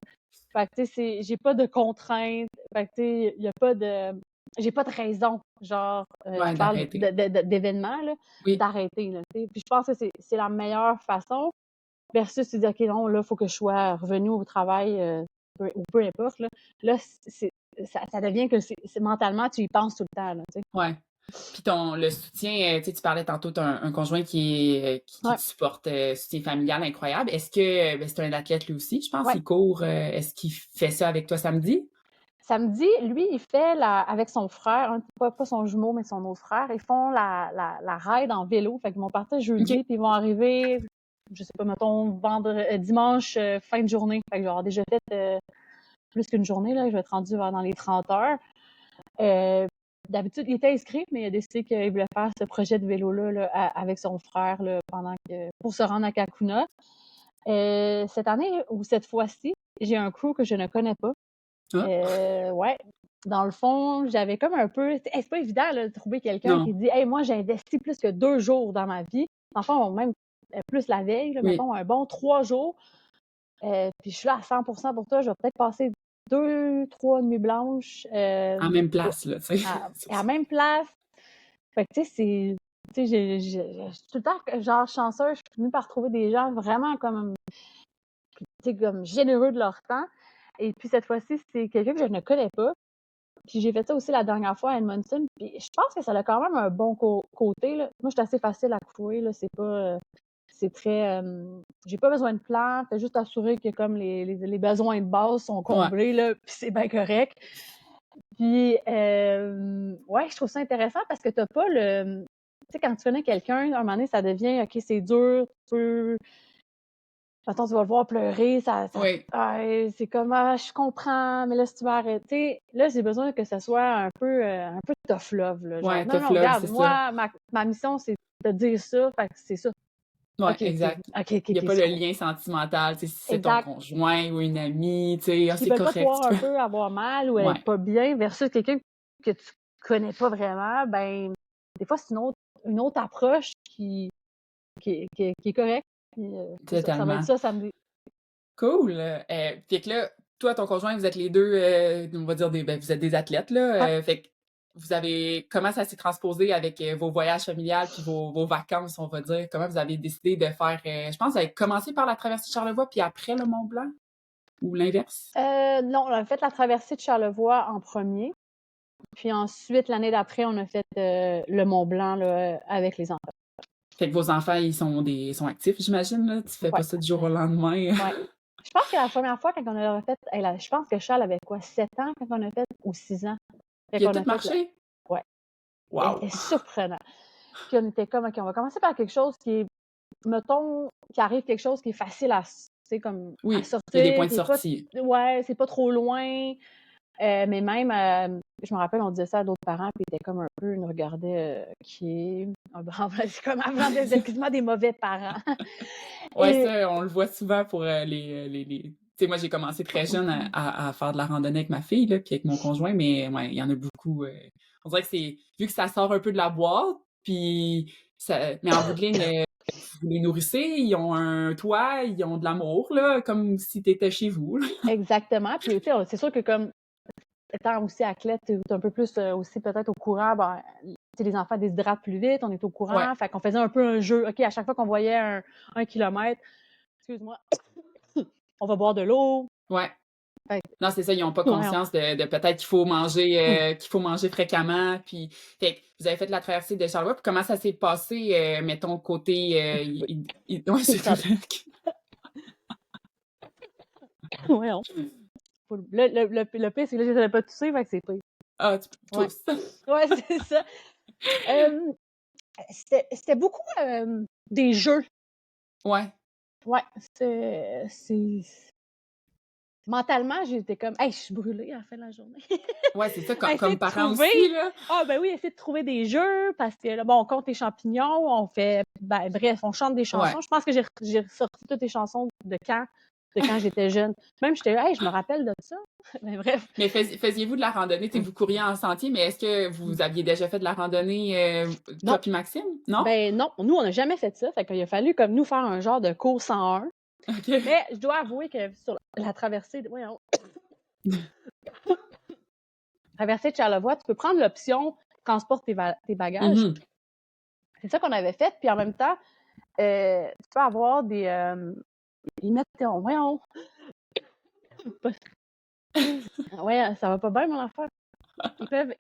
Speaker 2: Fait que, tu sais, j'ai pas de contraintes. Fait que, tu sais, il y a pas de j'ai pas de raison, genre,
Speaker 1: Ouais,
Speaker 2: je parle
Speaker 1: d'arrêter.
Speaker 2: d'événements, là,
Speaker 1: Oui.
Speaker 2: d'arrêter, là, tu sais. Puis je pense que c'est la meilleure façon versus tu dis: «OK, non, là, il faut que je sois revenue au travail, peu importe», là. Là, ça devient que c'est mentalement, tu y penses tout le temps, là, tu sais.
Speaker 1: Ouais. Puis le soutien, tu sais, tu parlais tantôt, tu as un conjoint qui
Speaker 2: Ouais.
Speaker 1: te supporte, soutien familial incroyable. Est-ce que, ben, c'est un athlète lui aussi, je pense,
Speaker 2: Ouais.
Speaker 1: il court, est-ce qu'il fait ça avec toi samedi?
Speaker 2: Samedi, lui, il fait avec son frère, hein, pas son jumeau, mais son autre frère, ils font la ride en vélo. Fait qu'ils vont partir
Speaker 1: OK.
Speaker 2: jeudi, puis ils vont arriver, je sais pas, mettons, dimanche, fin de journée. Fait que j'aurai déjà fait plus qu'une journée, là. Je vais être rendue dans les 30 heures. D'habitude, il était inscrit, mais il a décidé qu'il voulait faire ce projet de vélo-là là, avec son frère là, pour se rendre à Kakuna. Cette année, ou cette fois-ci, j'ai un crew que je ne connais pas.
Speaker 1: Ah,
Speaker 2: Ouais. Dans le fond, j'avais comme un peu. C'est pas évident là, de trouver quelqu'un qui
Speaker 1: non,
Speaker 2: dit Hey, moi, j'ai investi plus que 2 jours dans ma vie. Enfin, même plus la veille, là,
Speaker 1: oui,
Speaker 2: mettons, un bon 3 jours. Puis je suis là à 100% pour toi. Je vais peut-être passer 2, 3 nuits blanches
Speaker 1: en même place, là, tu sais.
Speaker 2: à la même place. Fait que, tu sais, c'est. Tu sais, je suis tout le temps, genre, chanceuse. Je suis finie par trouver des gens vraiment comme, tu sais, comme généreux de leur temps. Et puis, cette fois-ci, c'est quelqu'un que je ne connais pas. Puis j'ai fait ça aussi la dernière fois à Edmonton. Puis je pense que ça a quand même un bon côté. Là. Moi, je suis assez facile à courir. Là. C'est pas. C'est très. J'ai pas besoin de plan. Fais juste assurer que comme les besoins de base sont
Speaker 1: Ouais,
Speaker 2: comblés, là, puis c'est bien correct. Puis ouais, je trouve ça intéressant parce que t'as pas le. Tu sais, quand tu connais quelqu'un, à un moment donné, ça devient OK, c'est dur, tu peux. Attends, tu vas le voir pleurer,
Speaker 1: oui,
Speaker 2: c'est comme je comprends, mais là, si tu vas arrêter, là, j'ai besoin que ça soit un peu tough love, là, genre,
Speaker 1: ouais,
Speaker 2: non,
Speaker 1: tough
Speaker 2: non,
Speaker 1: love,
Speaker 2: regarde,
Speaker 1: c'est ça.
Speaker 2: moi, ma mission, c'est de dire ça, fait que c'est ça.
Speaker 1: Ouais,
Speaker 2: OK, OK,
Speaker 1: exact.
Speaker 2: OK, OK,
Speaker 1: Il y a
Speaker 2: OK,
Speaker 1: pas
Speaker 2: je
Speaker 1: le
Speaker 2: comprends.
Speaker 1: lien sentimental, tu sais, si c'est ton
Speaker 2: Exact.
Speaker 1: conjoint ou une amie, tu sais,
Speaker 2: Puis
Speaker 1: ah,
Speaker 2: qui
Speaker 1: c'est
Speaker 2: peut pas te
Speaker 1: correct,
Speaker 2: voir
Speaker 1: tu
Speaker 2: un
Speaker 1: peux
Speaker 2: peu avoir mal ou être
Speaker 1: ouais,
Speaker 2: pas bien versus quelqu'un que tu connais pas vraiment, ben, des fois, c'est une autre approche qui est correcte. Puis, c'est ça, ça va être
Speaker 1: totalement.
Speaker 2: ça samedi.
Speaker 1: Cool. Fait que là, toi, ton conjoint, vous êtes les deux, on va dire ben, vous êtes des athlètes
Speaker 2: Ouais.
Speaker 1: là. Fait que vous avez, comment ça s'est transposé avec vos voyages familiales puis vos vacances, on va dire. Comment vous avez décidé de faire, je pense, que vous avez commencé par la traversée de Charlevoix puis après le Mont Blanc ou l'inverse.
Speaker 2: Non, on a fait la traversée de Charlevoix en premier. Puis ensuite, l'année d'après, on a fait le Mont Blanc là, avec les enfants.
Speaker 1: Fait que vos enfants, sont actifs, j'imagine là. Tu fais
Speaker 2: Ouais,
Speaker 1: pas ça du jour au lendemain.
Speaker 2: ouais. Je pense que la première fois, quand on a fait, je pense que Charles avait quoi, 7 ans quand on a fait, ou 6 ans, quand
Speaker 1: Puis il a
Speaker 2: on
Speaker 1: tout
Speaker 2: a fait,
Speaker 1: marché.
Speaker 2: ouais,
Speaker 1: Wow.
Speaker 2: surprenant. Puis on était comme, OK, on va commencer par quelque chose qui est, mettons, qui arrive quelque chose qui est facile à, tu sais, comme, à
Speaker 1: Oui, il y a des
Speaker 2: sortir,
Speaker 1: points de
Speaker 2: qui est pas,
Speaker 1: sortie.
Speaker 2: ouais, c'est pas trop loin. Mais même, je me rappelle, on disait ça à d'autres parents, puis ils étaient comme un peu, ils nous regardaient, qui est c'est comme avant quasiment des mauvais parents.
Speaker 1: Ouais,
Speaker 2: Et
Speaker 1: ça, on le voit souvent pour Tu sais, moi, j'ai commencé très jeune à faire de la randonnée avec ma fille, là, puis avec mon conjoint, mais ouais, il y en a beaucoup. On dirait que c'est... Vu que ça sort un peu de la boîte, puis ça... Mais en bout de ligne, vous les nourrissez, ils ont un toit, ils ont de l'amour, là, comme si t'étais chez vous, là.
Speaker 2: exactement. Puis, tu sais, c'est sûr que comme étant aussi athlète, tu es un peu plus aussi peut-être au courant, ben, tu sais, les enfants déshydratent plus vite, on est au
Speaker 1: Ouais,
Speaker 2: courant. Fait qu'on faisait un peu un jeu. OK, à chaque fois qu'on voyait un kilomètre, excuse-moi, on va boire de l'eau.
Speaker 1: ouais.
Speaker 2: Fait
Speaker 1: Non, c'est ça, ils ont pas
Speaker 2: ouais,
Speaker 1: conscience de peut-être qu'il faut manger fréquemment, puis fait que vous avez fait la traversée de Charlevoix, puis comment ça s'est passé, mettons, côté, ouais, c'est
Speaker 2: ça,
Speaker 1: correct.
Speaker 2: ouais, le pire, c'est que là, je ne pas tousser, fait que c'est pire.
Speaker 1: Ah,
Speaker 2: Ouais.
Speaker 1: tous.
Speaker 2: Ouais, c'est ça. Euh, c'était beaucoup des jeux.
Speaker 1: Ouais.
Speaker 2: Ouais, mentalement, j'étais comme, hey, je suis brûlée à la fin de la journée.
Speaker 1: Ouais, c'est ça,
Speaker 2: Essayer
Speaker 1: comme
Speaker 2: de
Speaker 1: parent
Speaker 2: trouver.
Speaker 1: aussi, là.
Speaker 2: Ah, ben oui, essayer de trouver des jeux parce que là, bon, on compte les champignons, on fait, ben, bref, on chante des
Speaker 1: Ouais.
Speaker 2: chansons. Je pense que j'ai ressorti toutes les chansons de quand j'étais jeune. Même, j'étais, hey, je me rappelle de ça. Mais bref.
Speaker 1: Mais faisiez-vous de la randonnée? Tu sais, vous couriez en sentier, mais est-ce que vous aviez déjà fait de la randonnée, toi
Speaker 2: Non.
Speaker 1: puis Maxime? Non?
Speaker 2: Ben non, nous, on n'a jamais fait ça. Fait qu'il a fallu comme nous faire un genre de cours 101.
Speaker 1: OK.
Speaker 2: Mais je dois avouer que sur la traversée, traversée de Charlevoix, tu peux prendre l'option transporte tes bagages.
Speaker 1: Mhm.
Speaker 2: C'est ça qu'on avait fait. Puis en même temps, tu peux avoir des. Ils mettent. Voyons. Ouais, ça va pas bien, mon affaire.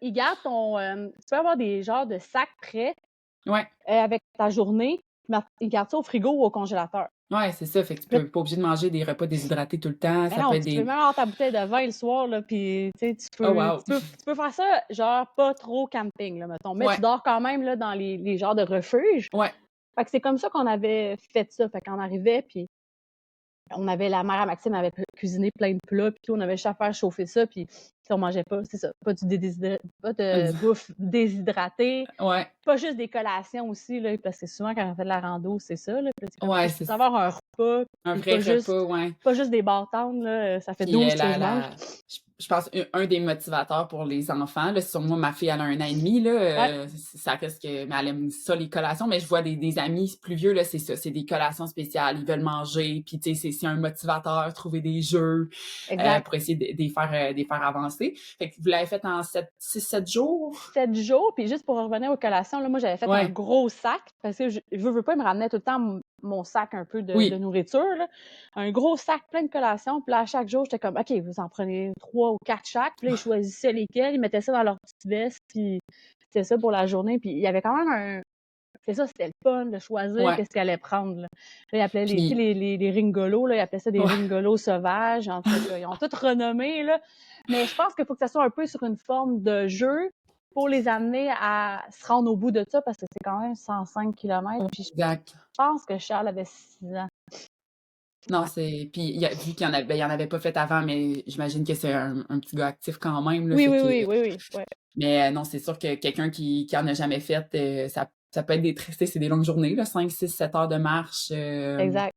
Speaker 2: Ils gardent tu peux avoir des genres de sacs prêts,
Speaker 1: Ouais,
Speaker 2: avec ta journée, mais ils gardent ça au frigo ou au congélateur.
Speaker 1: ouais, c'est ça, fait que tu
Speaker 2: Puis là
Speaker 1: peux pas obligé de manger des repas déshydratés tout le temps,
Speaker 2: mais
Speaker 1: ça peut
Speaker 2: non,
Speaker 1: être
Speaker 2: tu peux même
Speaker 1: des
Speaker 2: avoir ta bouteille de vin le soir, là, puis tu sais,
Speaker 1: oh wow!
Speaker 2: tu peux faire ça, genre, pas trop camping, là, mettons, mais tu
Speaker 1: Ouais,
Speaker 2: dors quand même, là, dans les genres de refuges.
Speaker 1: ouais,
Speaker 2: Fait que c'est comme ça qu'on avait fait ça. Fait qu'on arrivait, puis on avait la mère à Maxime avait cuisiné plein de plats, puis tout, on avait juste à faire chauffer ça, puis on mangeait pas, c'est ça, pas de bouffe déshydratée,
Speaker 1: ouais,
Speaker 2: pas juste des collations aussi, là, parce que souvent quand on fait de la rando, c'est ça, là, puis c'est comme,
Speaker 1: ouais,
Speaker 2: je
Speaker 1: c'est
Speaker 2: peux avoir un repas,
Speaker 1: un
Speaker 2: puis
Speaker 1: vrai repas, ouais.
Speaker 2: pas juste des bâtons, là, ça fait
Speaker 1: Puis
Speaker 2: 12 que
Speaker 1: la
Speaker 2: je mange.
Speaker 1: la je pense un des motivateurs pour les enfants, là, sur moi, ma fille, elle a 1 an et demi, là,
Speaker 2: Ouais,
Speaker 1: ça reste que mais elle aime ça les collations, mais je vois des amis plus vieux, là, c'est ça, c'est des collations spéciales, ils veulent manger, puis tu sais, c'est un motivateur, trouver des jeux,
Speaker 2: exact.
Speaker 1: pour essayer de les faire avancer. Fait que vous l'avez fait en 6-7 jours?
Speaker 2: 7 jours, puis juste pour revenir aux collations, là, moi, j'avais fait un
Speaker 1: Ouais.
Speaker 2: gros sac parce que je veux pas, il me ramenait tout le temps mon sac un peu de
Speaker 1: Oui.
Speaker 2: nourriture, là. Un gros sac plein de collations, puis là, à chaque jour, j'étais comme, OK, vous en prenez 3 ou 4 chaque, puis là, ils choisissaient lesquels, ils mettaient ça dans leur petite veste, puis c'était ça pour la journée, puis il y avait quand même c'est ça, c'était le fun de choisir
Speaker 1: Ouais.
Speaker 2: qu'est-ce qu'ils allaient prendre, là. Là, ils appelaient tu sais,
Speaker 1: Puis
Speaker 2: les ringolos, là, ils appelaient ça des
Speaker 1: ouais,
Speaker 2: ringolos sauvages, en tout cas, ils ont tout renommé, là. Mais je pense qu'il faut que ça soit un peu sur une forme de jeu pour les amener à se rendre au bout de ça, parce que c'est quand même 105 kilomètres. Puis je
Speaker 1: exact.
Speaker 2: pense que Charles avait 6 ans.
Speaker 1: Non,
Speaker 2: Ouais.
Speaker 1: c'est puis il y a vu qu'il y en avait ben, il y en avait pas fait avant, mais j'imagine que c'est un petit gars actif quand même, là,
Speaker 2: Oui,
Speaker 1: fait
Speaker 2: oui,
Speaker 1: que
Speaker 2: oui, oui, oui, ouais,
Speaker 1: mais non, c'est sûr que quelqu'un qui en a jamais fait, ça peut être des tu sais, c'est des longues journées, là, 5, 6, 7 heures de marche,
Speaker 2: exact.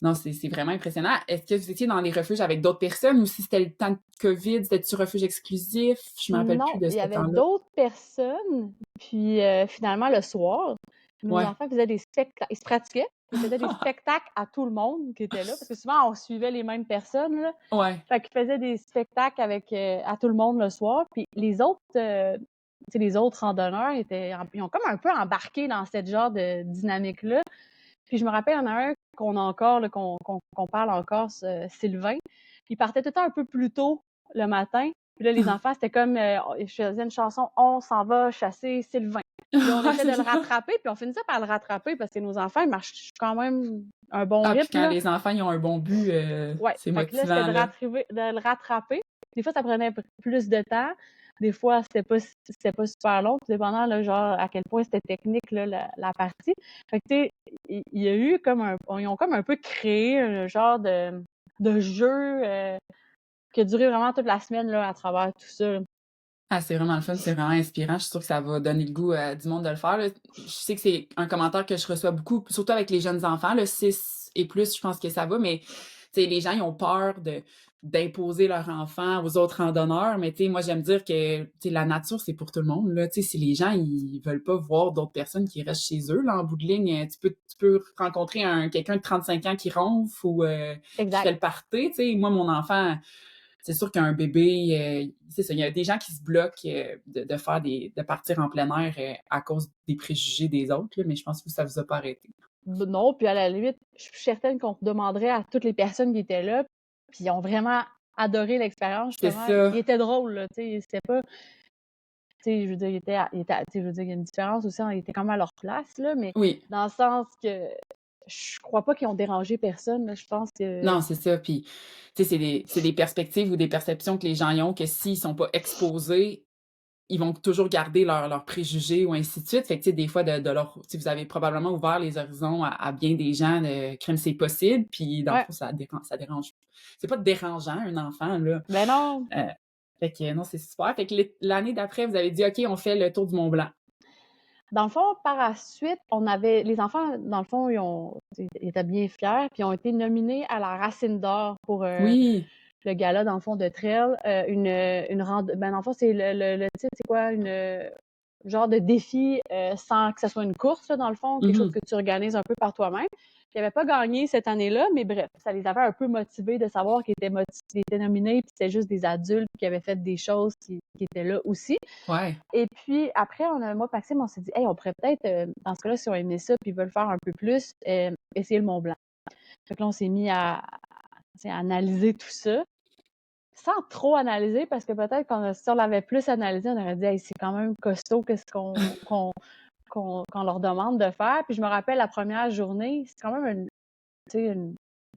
Speaker 1: non, c'est vraiment impressionnant. Est-ce que vous étiez dans les refuges avec d'autres personnes ou si c'était le temps de COVID, c'était-tu refuge exclusif? Je me rappelle plus
Speaker 2: Non,
Speaker 1: de
Speaker 2: il y
Speaker 1: ce
Speaker 2: avait
Speaker 1: temps-là.
Speaker 2: d'autres personnes, puis finalement, le soir, nos
Speaker 1: Ouais.
Speaker 2: enfants faisaient des spectacles. Ils se pratiquaient, ils faisaient des spectacles à tout le monde qui était là, parce que souvent, on suivait les mêmes personnes, là.
Speaker 1: Ouais.
Speaker 2: Fait qu'ils faisaient des spectacles avec, à tout le monde le soir. Puis les autres, tu sais, les autres randonneurs ils ont comme un peu embarqué dans cette genre de dynamique-là. Puis je me rappelle, il y en a un qu'on a encore, là, qu'on parle encore, Sylvain. Il partait tout le temps un peu plus tôt le matin. Puis là, les enfants, c'était comme, je faisais une chanson, on s'en va chasser Sylvain. Puis là, on
Speaker 1: Ah,
Speaker 2: essaie de
Speaker 1: c'est
Speaker 2: le
Speaker 1: drôle.
Speaker 2: rattraper, puis on finissait par le rattraper parce que nos enfants, ils marchent quand même un bon
Speaker 1: Ah, puis
Speaker 2: rythme,
Speaker 1: quand
Speaker 2: là.
Speaker 1: les enfants, ils ont un bon but,
Speaker 2: Ouais,
Speaker 1: c'est
Speaker 2: fait que là, c'était
Speaker 1: motivant, là.
Speaker 2: de le rattraper. Des fois, ça prenait plus de temps. Des fois, c'était pas super long, tout dépendant, là, genre, à quel point c'était technique, là, la partie. Fait que, tu sais, il y a eu comme ils ont comme un peu créé un genre de jeu, qui a duré vraiment toute la semaine, là, à travers tout ça, là.
Speaker 1: Ah, c'est vraiment le fun, c'est vraiment inspirant. Je suis sûre que ça va donner le goût à du monde de le faire, là. Je sais que c'est un commentaire que je reçois beaucoup, surtout avec les jeunes enfants, là, 6 et plus, je pense que ça va, mais tu sais, les gens, ils ont peur d'imposer leur enfant aux autres randonneurs, mais tu sais, moi, j'aime dire que, tu sais, la nature, c'est pour tout le monde, là. Tu sais, si les gens, ils veulent pas voir d'autres personnes qui restent chez eux, là, en bout de ligne, tu peux rencontrer quelqu'un de 35 ans qui ronfle ou qui fait
Speaker 2: Exact.
Speaker 1: le party, tu sais. Moi, mon enfant, c'est sûr qu'un bébé, c'est ça, il y a des gens qui se bloquent de partir en plein air à cause des préjugés des autres, là, mais je pense que ça vous a pas arrêté.
Speaker 2: Non, puis à la limite, je suis certaine qu'on demanderait à toutes les personnes qui étaient là, puis ils ont vraiment adoré l'expérience,
Speaker 1: C'est
Speaker 2: justement. Il
Speaker 1: ça.
Speaker 2: était drôle, là, tu sais, c'était pas. Tu sais, je veux dire, tu sais, je veux dire, il y a une différence aussi, ils étaient quand même à leur place, là, mais
Speaker 1: Oui.
Speaker 2: dans le sens que je crois pas qu'ils ont dérangé personne, là. Je pense que
Speaker 1: Non, c'est ça. Puis, tu sais, c'est des perspectives ou des perceptions que les gens y ont que s'ils sont pas exposés, ils vont toujours garder leurs préjugés ou ainsi de suite. Fait que, tu sais, des fois, de leur, tu sais, vous avez probablement ouvert les horizons à bien des gens de crime, c'est possible. Puis, dans le
Speaker 2: ouais,
Speaker 1: fond, ça dérange. C'est pas dérangeant, un enfant, là.
Speaker 2: ben non.
Speaker 1: Euh, Fait que non, c'est super. Fait que l'année d'après, vous avez dit: «OK, on fait le tour du Mont Blanc».
Speaker 2: Dans le fond, par la suite, on avait les enfants, dans le fond, ils étaient bien fiers, puis ils ont été nominés à la Racine d'or pour,
Speaker 1: Oui.
Speaker 2: le gala, dans le fond, de trail. Ben, dans le fond, c'est le titre, c'est quoi? Genre de défi, sans que ce soit une course, là, dans le fond, quelque chose
Speaker 1: Mmh.
Speaker 2: que tu organises un peu par toi-même. Ils n'avaient pas gagné cette année-là, mais bref, ça les avait un peu motivés de savoir qu'ils étaient nominés, puis c'était juste des adultes qui avaient fait des choses qui étaient là aussi.
Speaker 1: Ouais.
Speaker 2: Et puis après, moi et Maxime, on s'est dit, hey, on pourrait peut-être, dans ce cas-là, si on aimait ça, puis ils veulent faire un peu plus, essayer le Mont Blanc. Fait que là, on s'est mis à analyser tout ça. sans trop analyser, parce que peut-être si on l'avait plus analysé, on aurait dit: «Hey, c'est quand même costaud qu'est-ce qu'on leur demande de faire». Puis je me rappelle la première journée, c'est quand même tu sais,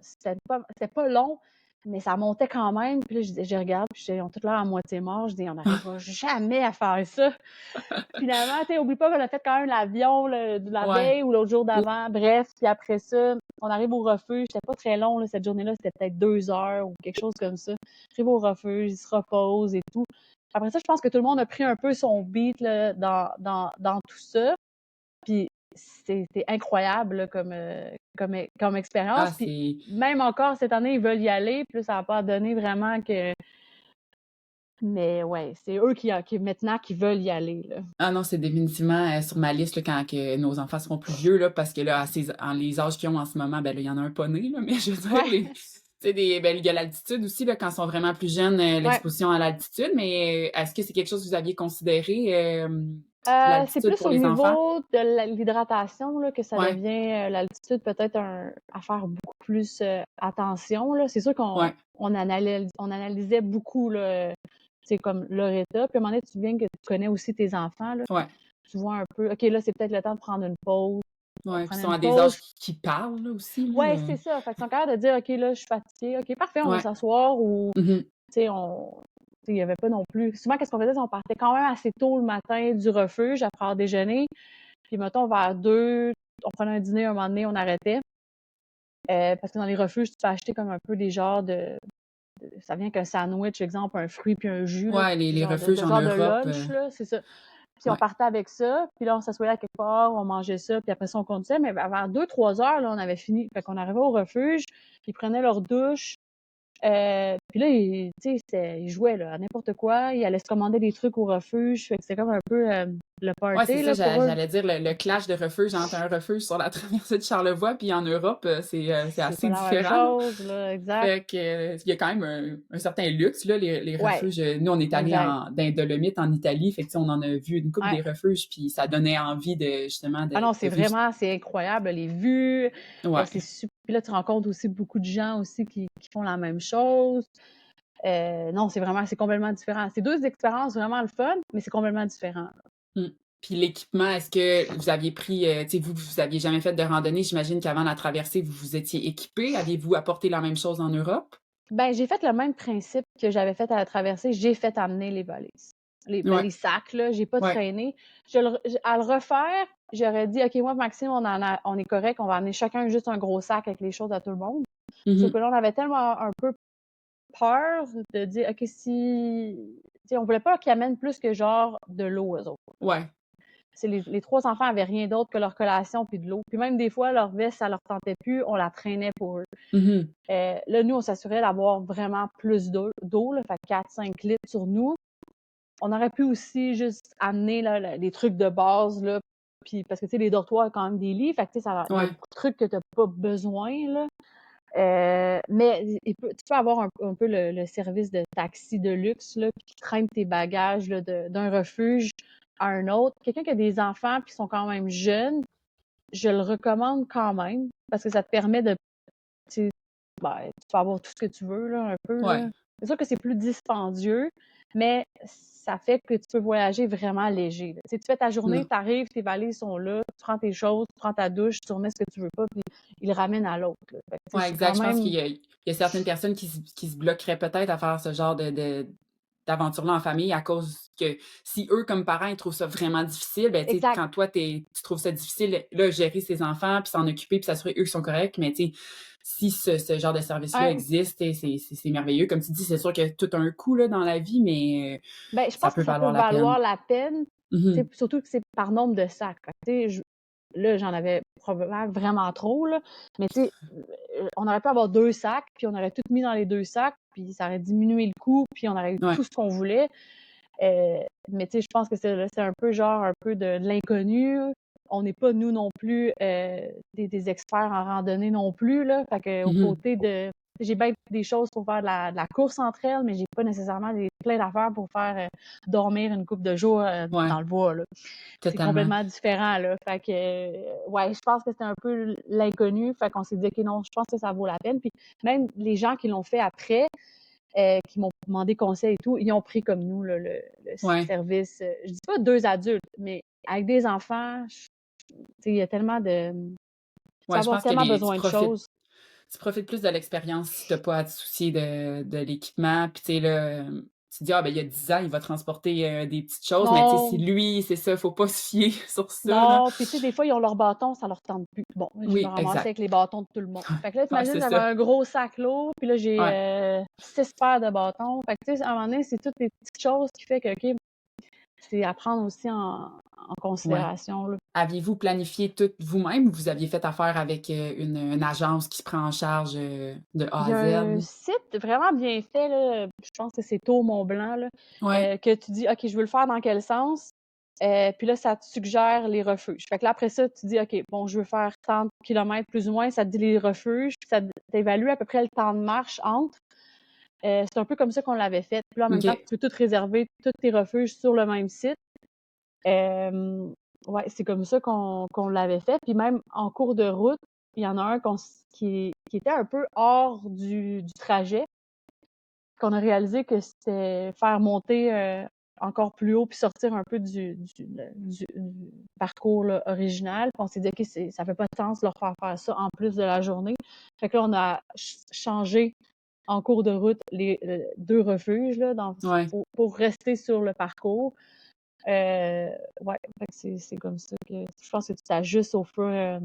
Speaker 2: c'était pas long, mais ça montait quand même. Puis là, je regarde, puis ils ont toute l'air à moitié morts. Je dis: «On n'arrivera jamais à faire ça». Finalement, tu sais, oublie pas qu'on a fait quand même l'avion de la
Speaker 1: Ouais.
Speaker 2: veille ou l'autre jour d'avant. Bref, puis après ça, on arrive au refuge. C'était pas très long, là, cette journée-là. C'était peut-être 2 heures ou quelque chose comme ça. Arrive au refuge, il se repose et tout. Après ça, je pense que tout le monde a pris un peu son beat là, dans tout ça. Puis c'était incroyable là, comme
Speaker 1: Ah,
Speaker 2: expérience. Puis
Speaker 1: c'est
Speaker 2: même encore cette année, ils veulent y aller. Puis là, ça n'a pas donné vraiment que. Mais ouais, c'est eux qui maintenant qui veulent y aller, là.
Speaker 1: ah non, c'est définitivement, sur ma liste, là, quand que nos enfants seront plus vieux, là, parce que là, en les âges qu'ils ont en ce moment, ben là, il y en a un pas né, là, mais je veux dire,
Speaker 2: Ouais,
Speaker 1: les tu sais, ben, il y a l'altitude aussi, là, quand ils sont vraiment plus jeunes,
Speaker 2: ouais.
Speaker 1: l'exposition à l'altitude, mais est-ce que c'est quelque chose que vous aviez considéré,
Speaker 2: C'est
Speaker 1: l'altitude
Speaker 2: plus
Speaker 1: pour
Speaker 2: au
Speaker 1: les enfants?
Speaker 2: niveau de l'hydratation là, que ça
Speaker 1: Ouais,
Speaker 2: devient, l'altitude peut-être à faire beaucoup plus, attention, là. C'est sûr
Speaker 1: ouais,
Speaker 2: on analysait beaucoup, là, tu comme leur état. Puis à un moment donné, tu viens que tu connais aussi tes enfants, là.
Speaker 1: ouais,
Speaker 2: Tu vois un peu, OK, là, c'est peut-être le temps de prendre une pause. On
Speaker 1: ouais, puis ils
Speaker 2: prenait
Speaker 1: sont
Speaker 2: une
Speaker 1: à des
Speaker 2: pause.
Speaker 1: âges qui parlent, là, aussi, là,
Speaker 2: Ouais, c'est ça. Fait qu'ils sont capables de dire: «OK, là, je suis fatiguée. OK, parfait, on va
Speaker 1: ouais.
Speaker 2: s'asseoir» ou
Speaker 1: Mmh.
Speaker 2: tu sais, il y avait pas non plus souvent, qu'est-ce qu'on faisait, c'est on partait quand même assez tôt le matin du refuge après avoir déjeuné. Puis mettons vers 2, on prenait un dîner un moment donné, on arrêtait. Parce que dans les refuges, tu peux acheter comme un peu des genres ça vient qu'un sandwich, exemple, un fruit puis un jus, là,
Speaker 1: Ouais, les
Speaker 2: des
Speaker 1: les
Speaker 2: genres
Speaker 1: refuges en
Speaker 2: genre de
Speaker 1: Europe,
Speaker 2: lunch, là, c'est ça. Puis on
Speaker 1: ouais.
Speaker 2: partait avec ça, puis là, on s'assoyait à quelque part, on mangeait ça, puis après ça, on continuait. Mais vers 2, 3 heures, là, on avait fini. Fait qu'on arrivait au refuge, ils prenaient leur douche. Puis là, tu sais, ils jouaient là, à n'importe quoi. Ils allaient se commander des trucs au refuge. Fait que c'était comme un peu le
Speaker 1: Ouais, c'est
Speaker 2: party
Speaker 1: ça,
Speaker 2: là, pour eux.
Speaker 1: j'allais dire le clash de refuge entre un refuge sur la traversée de Charlevoix, puis en Europe, c'est
Speaker 2: C'est pas
Speaker 1: assez
Speaker 2: la même
Speaker 1: différent, là.
Speaker 2: chose, là, exact.
Speaker 1: Fait que, il y a quand même un certain luxe, là, les
Speaker 2: Ouais,
Speaker 1: refuges. Nous, on est allés
Speaker 2: exact.
Speaker 1: dans les Dolomites, en Italie, fait que, tu sais, on en a vu une couple
Speaker 2: Ouais.
Speaker 1: des refuges, puis ça donnait envie de, justement,
Speaker 2: Ah non,
Speaker 1: de vivre.
Speaker 2: c'est incroyable, les vues.
Speaker 1: Ouais.
Speaker 2: C'est puis là, tu rencontres aussi beaucoup de gens aussi qui font la même chose. Non, c'est complètement différent. C'est 2 expériences vraiment le fun, mais c'est complètement différent.
Speaker 1: Mmh. Puis l'équipement, est-ce que vous aviez pris, tu sais, vous aviez jamais fait de randonnée, j'imagine qu'avant la traversée, vous vous étiez équipés. Aviez-vous apporté la même chose en Europe?
Speaker 2: Ben, j'ai fait le même principe que j'avais fait à la traversée, j'ai fait amener les valises.
Speaker 1: Ouais,
Speaker 2: Les sacs, là, j'ai pas
Speaker 1: ouais.
Speaker 2: traîné. À le refaire, j'aurais dit: «OK, moi, Maxime, on est correct, on va amener chacun juste un gros sac avec les choses à tout le monde». Sauf
Speaker 1: Mmh.
Speaker 2: que là, on avait tellement un peu peur de dire: «OK, si» tu sais, on voulait pas qu'ils amènent plus que genre de l'eau, eux autres.
Speaker 1: Ouais.
Speaker 2: C'est les 3 enfants avaient rien d'autre que leur collation puis de l'eau. Puis même des fois, leur veste, ça leur tentait plus, on la traînait pour eux.
Speaker 1: Mmh.
Speaker 2: Là, nous, on s'assurait d'avoir vraiment plus d'eau, là, fait 4-5 litres sur nous. On aurait pu aussi juste amener là, les trucs de base, là, puis parce que, tu sais, les dortoirs ont quand même des lits, fait que, tu sais, il y a
Speaker 1: Ouais.
Speaker 2: beaucoup de trucs que tu pas besoin, là. Mais tu peux avoir un peu le service de taxi de luxe, là, qui traîne tes bagages là, d'un refuge à un autre. Quelqu'un qui a des enfants qui sont quand même jeunes, je le recommande quand même parce que ça te permet de, tu sais, ben, tu peux avoir tout ce que tu veux, là, un peu, là.
Speaker 1: Ouais.
Speaker 2: C'est sûr que c'est plus dispendieux, mais ça fait que tu peux voyager vraiment léger, là. Tu sais, tu fais ta journée,
Speaker 1: Mmh.
Speaker 2: tu arrives, tes valises sont là, tu prends tes choses, tu prends ta douche, tu remets ce que tu veux pas, puis ils le ramènent à l'autre, là. Fait que, tu sais,
Speaker 1: Ouais,
Speaker 2: c'est quand
Speaker 1: exact. Je pense
Speaker 2: même
Speaker 1: qu'il y a certaines personnes qui se bloqueraient peut-être à faire ce genre d'aventure-là en famille à cause que si eux, comme parents, ils trouvent ça vraiment difficile, ben, tu sais,
Speaker 2: exact.
Speaker 1: quand toi, tu trouves ça difficile, là, gérer ses enfants, puis s'en occuper, puis s'assurer eux qui sont corrects, mais tu sais, si ce genre de service-là
Speaker 2: Ouais,
Speaker 1: existe, tu sais, c'est merveilleux. Comme tu dis, c'est sûr qu'il y a tout un coût, là, dans la vie, mais
Speaker 2: ben, je
Speaker 1: ça
Speaker 2: pense que
Speaker 1: peut
Speaker 2: ça peut
Speaker 1: valoir la peine.
Speaker 2: valoir la peine, tu
Speaker 1: Mmh.
Speaker 2: sais, surtout que c'est par nombre de sacs. Fait que, tu sais, là, j'en avais probablement vraiment trop, là, mais tu sais, on aurait pu avoir 2 sacs, puis on aurait tout mis dans les 2 sacs, puis ça aurait diminué le coût, puis on aurait eu
Speaker 1: Ouais.
Speaker 2: tout ce qu'on voulait. Heu, mais tu sais, je pense que c'est un peu genre un peu de l'inconnu. On n'est pas nous non plus, des experts en randonnée non plus là. Fait que aux
Speaker 1: Mmh.
Speaker 2: côtés de j'ai bien des choses pour faire de la course entre elles, mais j'ai pas nécessairement plein d'affaires pour faire, dormir une couple de jours,
Speaker 1: Ouais,
Speaker 2: dans le bois là. C'est
Speaker 1: totalement.
Speaker 2: complètement différent là. Fait que, ouais, je pense que c'était un peu l'inconnu. Fait qu'on s'est dit: «OK, non, je pense que ça vaut la peine». Puis même les gens qui l'ont fait après, qui m'ont demandé conseil et tout, ils ont pris comme nous là, le
Speaker 1: Ouais.
Speaker 2: service. Je dis pas 2 adultes, mais avec des enfants, tu sais, il y a tellement de tu peux
Speaker 1: Ouais, je
Speaker 2: avoir
Speaker 1: pense que
Speaker 2: tellement
Speaker 1: les
Speaker 2: besoin de choses.
Speaker 1: tu profites plus de l'expérience si tu pas à te soucier de l'équipement. Puis, tu sais, là, tu te dis: «Ah, ben, il y a 10 ans, il va transporter, des petites choses», mais tu sais, si
Speaker 2: Non,
Speaker 1: lui, c'est ça, faut pas se fier sur ça, là.
Speaker 2: non, puis tu sais, des fois, ils ont leurs bâtons, ça leur tente plus. Bon, je me
Speaker 1: Oui,
Speaker 2: ramassais
Speaker 1: exact.
Speaker 2: avec les bâtons de tout le monde. Fait que là,
Speaker 1: Ouais,
Speaker 2: t'imagines,
Speaker 1: c'est
Speaker 2: j'avais
Speaker 1: ça.
Speaker 2: un gros sac lourd, puis là, j'ai
Speaker 1: Ouais,
Speaker 2: 6 paires de bâtons. Fait que tu sais, à un moment donné, c'est toutes les petites choses qui fait que, OK, c'est à prendre aussi en
Speaker 1: ouais.
Speaker 2: considération, là.
Speaker 1: Aviez-vous planifié tout vous-même ou vous aviez fait affaire avec, une agence qui se prend en charge, de A
Speaker 2: Il y
Speaker 1: à
Speaker 2: a
Speaker 1: Z?
Speaker 2: un site vraiment bien fait, là, je pense que c'est Tour Mont-Blanc, là,
Speaker 1: Ouais,
Speaker 2: que tu dis: «OK, je veux le faire dans quel sens?» Puis là, ça te suggère les refuges. Fait que là, après ça, tu dis: «OK, bon, je veux faire tant de kilomètres plus ou moins», ça te dit les refuges, puis ça t'évalue à peu près le temps de marche entre. C'est un peu comme ça qu'on l'avait fait. Puis là, en même temps,
Speaker 1: OK.
Speaker 2: tu peux tout réserver, tous tes refuges sur le même site. Hem, ouais, c'est comme ça qu'on l'avait fait. Puis même en cours de route, il y en a un qui était un peu hors du trajet, qu'on a réalisé que c'était faire monter, encore plus haut puis sortir un peu du parcours, là, original. Puis on s'est dit: «OK, ça fait pas de sens de leur faire ça en plus de la journée». Fait que là, on a changé en cours de route les 2 refuges là,
Speaker 1: Ouais,
Speaker 2: pour rester sur le parcours. Heu, ouais, fait que c'est comme ça que je pense que tu t'ajustes au fur et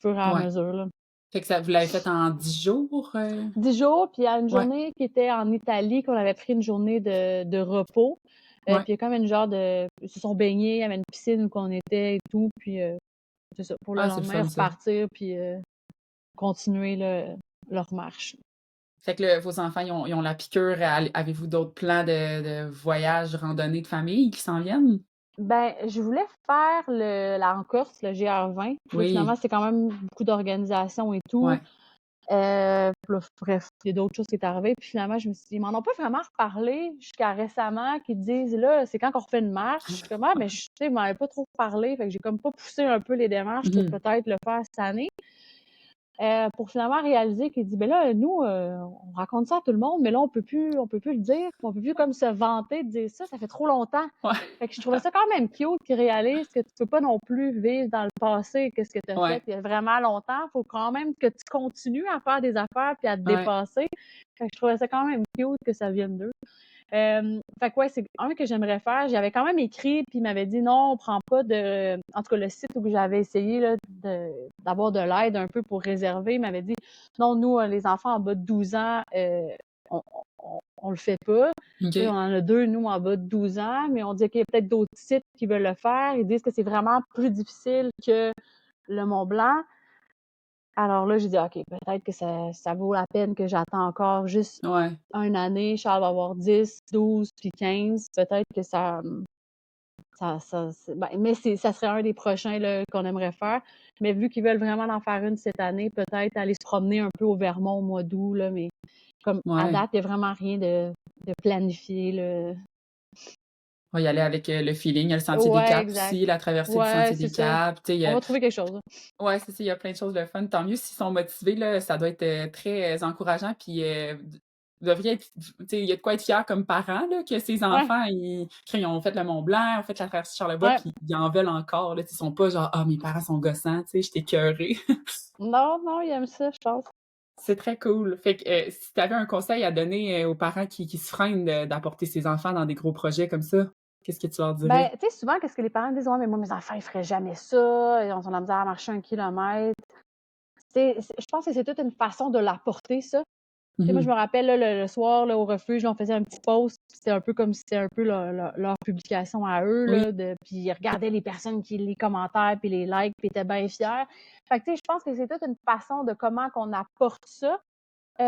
Speaker 2: à
Speaker 1: ouais.
Speaker 2: mesure, là.
Speaker 1: Fait que ça vous l'avez fait en 10 jours?
Speaker 2: 10 jours, puis il y a une
Speaker 1: Ouais,
Speaker 2: journée qui était en Italie, qu'on avait pris une journée de repos.
Speaker 1: ouais.
Speaker 2: Puis il y a comme une genre de ils se sont baignés, il y avait une piscine où qu'on était et tout, puis c'est ça, pour le
Speaker 1: Ah, c'est le
Speaker 2: lendemain
Speaker 1: fun ça.
Speaker 2: repartir puis continuer leur marche.
Speaker 1: Fait que là, vos enfants, ils ont la piqûre. Avez-vous d'autres plans de voyage, randonnée de famille qui s'en viennent?
Speaker 2: Ben, je voulais faire la en Corse, le GR20. Puis là, finalement,
Speaker 1: Oui,
Speaker 2: c'est quand même beaucoup d'organisation et tout.
Speaker 1: ouais.
Speaker 2: Puis là, bref, il y a d'autres choses qui est arrivé. Puis finalement, je me suis dit, ils m'en ont pas vraiment reparlé jusqu'à récemment, qu'ils disent, là, c'est quand qu'on refait une marche. Je suis comme, ah, mais tu sais, ils m'en avaient pas trop parlé. Fait que j'ai comme pas poussé un peu les démarches pour
Speaker 1: Mmh.
Speaker 2: peut-être le faire cette année. Pour finalement réaliser qu'il dit: «Ben là, nous, on raconte ça à tout le monde, mais là, on peut plus le dire, on peut plus comme se vanter de dire ça, ça fait trop longtemps».
Speaker 1: Ouais,
Speaker 2: Fait que je trouvais ça quand même cute qu'ils réalisent que tu peux pas non plus vivre dans le passé qu'est-ce que tu as fait
Speaker 1: ouais,
Speaker 2: il y a vraiment longtemps. Faut quand même que tu continues à faire des affaires puis à te
Speaker 1: ouais.
Speaker 2: dépasser. Fait que je trouvais ça quand même cute que ça vienne d'eux. Fait que ouais, c'est un que j'aimerais faire. J'avais quand même écrit, puis il m'avait dit non, on prend pas de. En tout cas, le site où j'avais essayé là, d'avoir de l'aide un peu pour réserver, il m'avait dit non, nous, les enfants en bas de 12 ans, on le fait pas. Tu sais, on
Speaker 1: OK.
Speaker 2: en a deux, nous, en bas de 12 ans, mais on dit qu'il y a peut-être d'autres sites qui veulent le faire. Ils disent que c'est vraiment plus difficile que le Mont Blanc. Alors là, j'ai dit, OK, peut-être que ça vaut la peine que j'attends encore juste
Speaker 1: Ouais,
Speaker 2: une année. Charles va avoir 10, 12, puis 15. Peut-être que mais ça serait un des prochains là, qu'on aimerait faire. Mais vu qu'ils veulent vraiment en faire une cette année, peut-être aller se promener un peu au Vermont au mois d'août, là, mais comme à
Speaker 1: ouais.
Speaker 2: date, il n'y a vraiment rien de planifié, là.
Speaker 1: On va y aller avec, le feeling. Il y a le sentier des
Speaker 2: Ouais,
Speaker 1: Caps
Speaker 2: exact.
Speaker 1: aussi, la traversée du
Speaker 2: Ouais,
Speaker 1: sentier
Speaker 2: c'est
Speaker 1: des
Speaker 2: ça.
Speaker 1: Caps. Tu sais, il y
Speaker 2: On
Speaker 1: a
Speaker 2: va trouver quelque chose.
Speaker 1: ouais, c'est ça, il y a plein de choses de fun. Tant mieux s'ils sont motivés, là, ça doit être, très encourageant puis, vous devriez être tu sais, il y a de quoi être fier comme parent, là, que ses
Speaker 2: Ouais,
Speaker 1: enfants, ils ont fait le Mont Blanc, ont fait la traversée de Charlevoix,
Speaker 2: ouais.
Speaker 1: puis ils en veulent encore, là. Tu sais, ils sont pas genre: «Ah, mes parents sont gossants», tu sais, «Je écœurée».
Speaker 2: Non, non, il aime ça, je pense.
Speaker 1: C'est très cool. Fait que, si tu avais un conseil à donner, aux parents qui se freinent d'apporter ses enfants dans des gros projets comme ça, qu'est-ce que tu leur
Speaker 2: Ben,
Speaker 1: dirais?
Speaker 2: tu sais, souvent, qu'est-ce que les parents disent? Ouais, mais moi, mes enfants, ils feraient jamais ça. Ils ont de la misère à marcher 1 kilomètre. Je pense que c'est toute une façon de l'apporter, ça. Tu sais, moi, je
Speaker 1: Mmh.
Speaker 2: me rappelle, là, le soir, là, au refuge, là, on faisait un petit post. C'était un peu comme si c'était un peu leur publication à eux,
Speaker 1: Oui,
Speaker 2: là, puis ils regardaient les personnes les commentaires, puis les likes, puis ils étaient bien fiers. Fait que, tu sais, je pense que c'est toute une façon de comment qu'on apporte ça, tu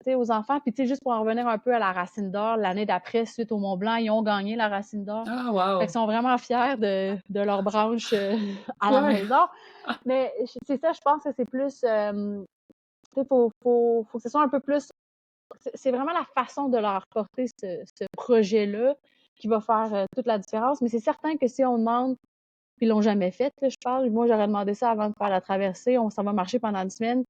Speaker 2: sais, aux enfants. Puis, tu sais, juste pour en revenir un peu à la Racine d'or, l'année d'après, suite au Mont Blanc, ils ont gagné la Racine d'or.
Speaker 1: ah
Speaker 2: Fait qu'ils
Speaker 1: wow!
Speaker 2: sont vraiment fiers de leur branche, à la
Speaker 1: Ouais.
Speaker 2: maison. Mais c'est ça, je pense que c'est plus, tu sais, faut que ce soit un peu plus. C'est vraiment la façon de leur porter ce projet-là qui va faire toute la différence. Mais c'est certain que si on demande, puis ils l'ont jamais fait, là, je parle, moi j'aurais demandé ça avant de faire la traversée, on s'en va marcher pendant une semaine,